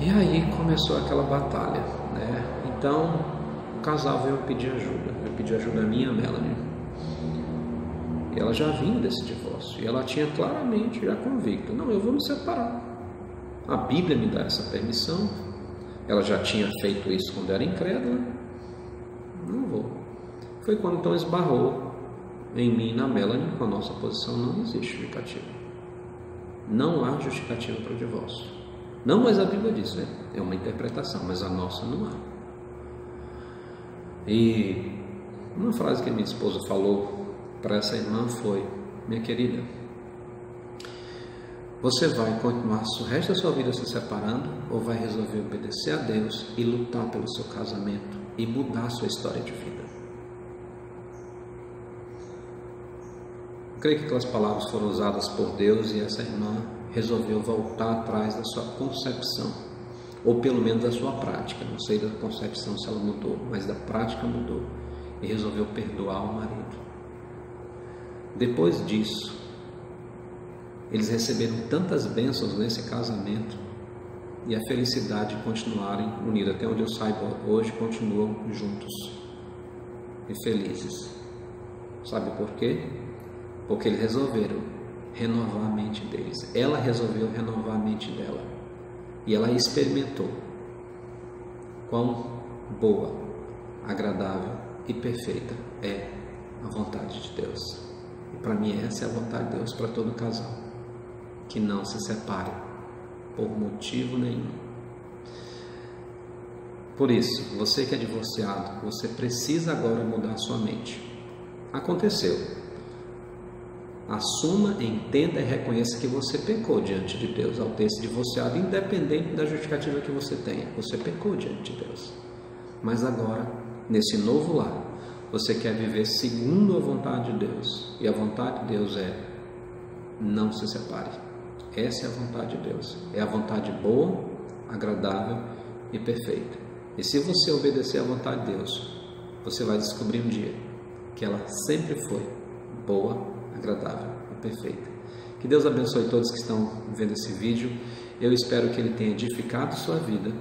E aí começou aquela batalha, né? Então, o casal veio pedir ajuda. Eu pedi ajuda a minha, Melanie. E ela já vinha desse divórcio. E ela tinha claramente já convicto: não, eu vou me separar. A Bíblia me dá essa permissão. Ela já tinha feito isso quando era incrédula. Não vou. Foi quando então esbarrou em mim e na Melanie, com a nossa posição: não existe justificativa. Não há justificativa para o divórcio. Não, mas a Bíblia diz, né? É uma interpretação, mas a nossa não há. E uma frase que minha esposa falou para essa irmã foi: minha querida, você vai continuar o resto da sua vida se separando, ou vai resolver obedecer a Deus e lutar pelo seu casamento e mudar a sua história de vida? Eu creio que aquelas palavras foram usadas por Deus e essa irmã resolveu voltar atrás da sua concepção, ou pelo menos da sua prática. Não sei da concepção se ela mudou, mas da prática mudou, e resolveu perdoar o marido. Depois disso, eles receberam tantas bênçãos nesse casamento, e a felicidade de continuarem unidos. Até onde eu saiba hoje, continuam juntos e felizes. Sabe por quê? Porque eles resolveram renovar a mente deles. Ela resolveu renovar a mente dela. E ela experimentou quão boa, agradável e perfeita é a vontade de Deus. E para mim essa é a vontade de Deus para todo casal. Que não se separe por motivo nenhum. Por isso, você que é divorciado, você precisa agora mudar a sua mente. Aconteceu. Assuma, entenda e reconheça que você pecou diante de Deus ao ter se divorciado, independente da justificativa que você tenha. Você pecou diante de Deus. Mas agora, nesse novo lar, você quer viver segundo a vontade de Deus. E a vontade de Deus é: não se separe. Essa é a vontade de Deus. É a vontade boa, agradável e perfeita. E se você obedecer à vontade de Deus, você vai descobrir um dia que ela sempre foi boa, agradável e perfeita. Que Deus abençoe todos que estão vendo esse vídeo. Eu espero que ele tenha edificado sua vida.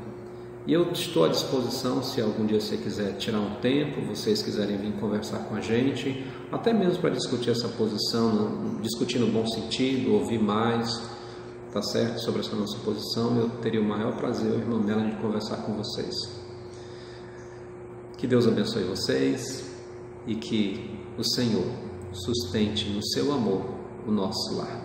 E eu estou à disposição, se algum dia você quiser tirar um tempo, vocês quiserem vir conversar com a gente, até mesmo para discutir essa posição, discutir no bom sentido, ouvir mais, tá certo, sobre essa nossa posição. Eu teria o maior prazer, o irmão Melanie, de conversar com vocês. Que Deus abençoe vocês e que o Senhor sustente no seu amor o nosso lar.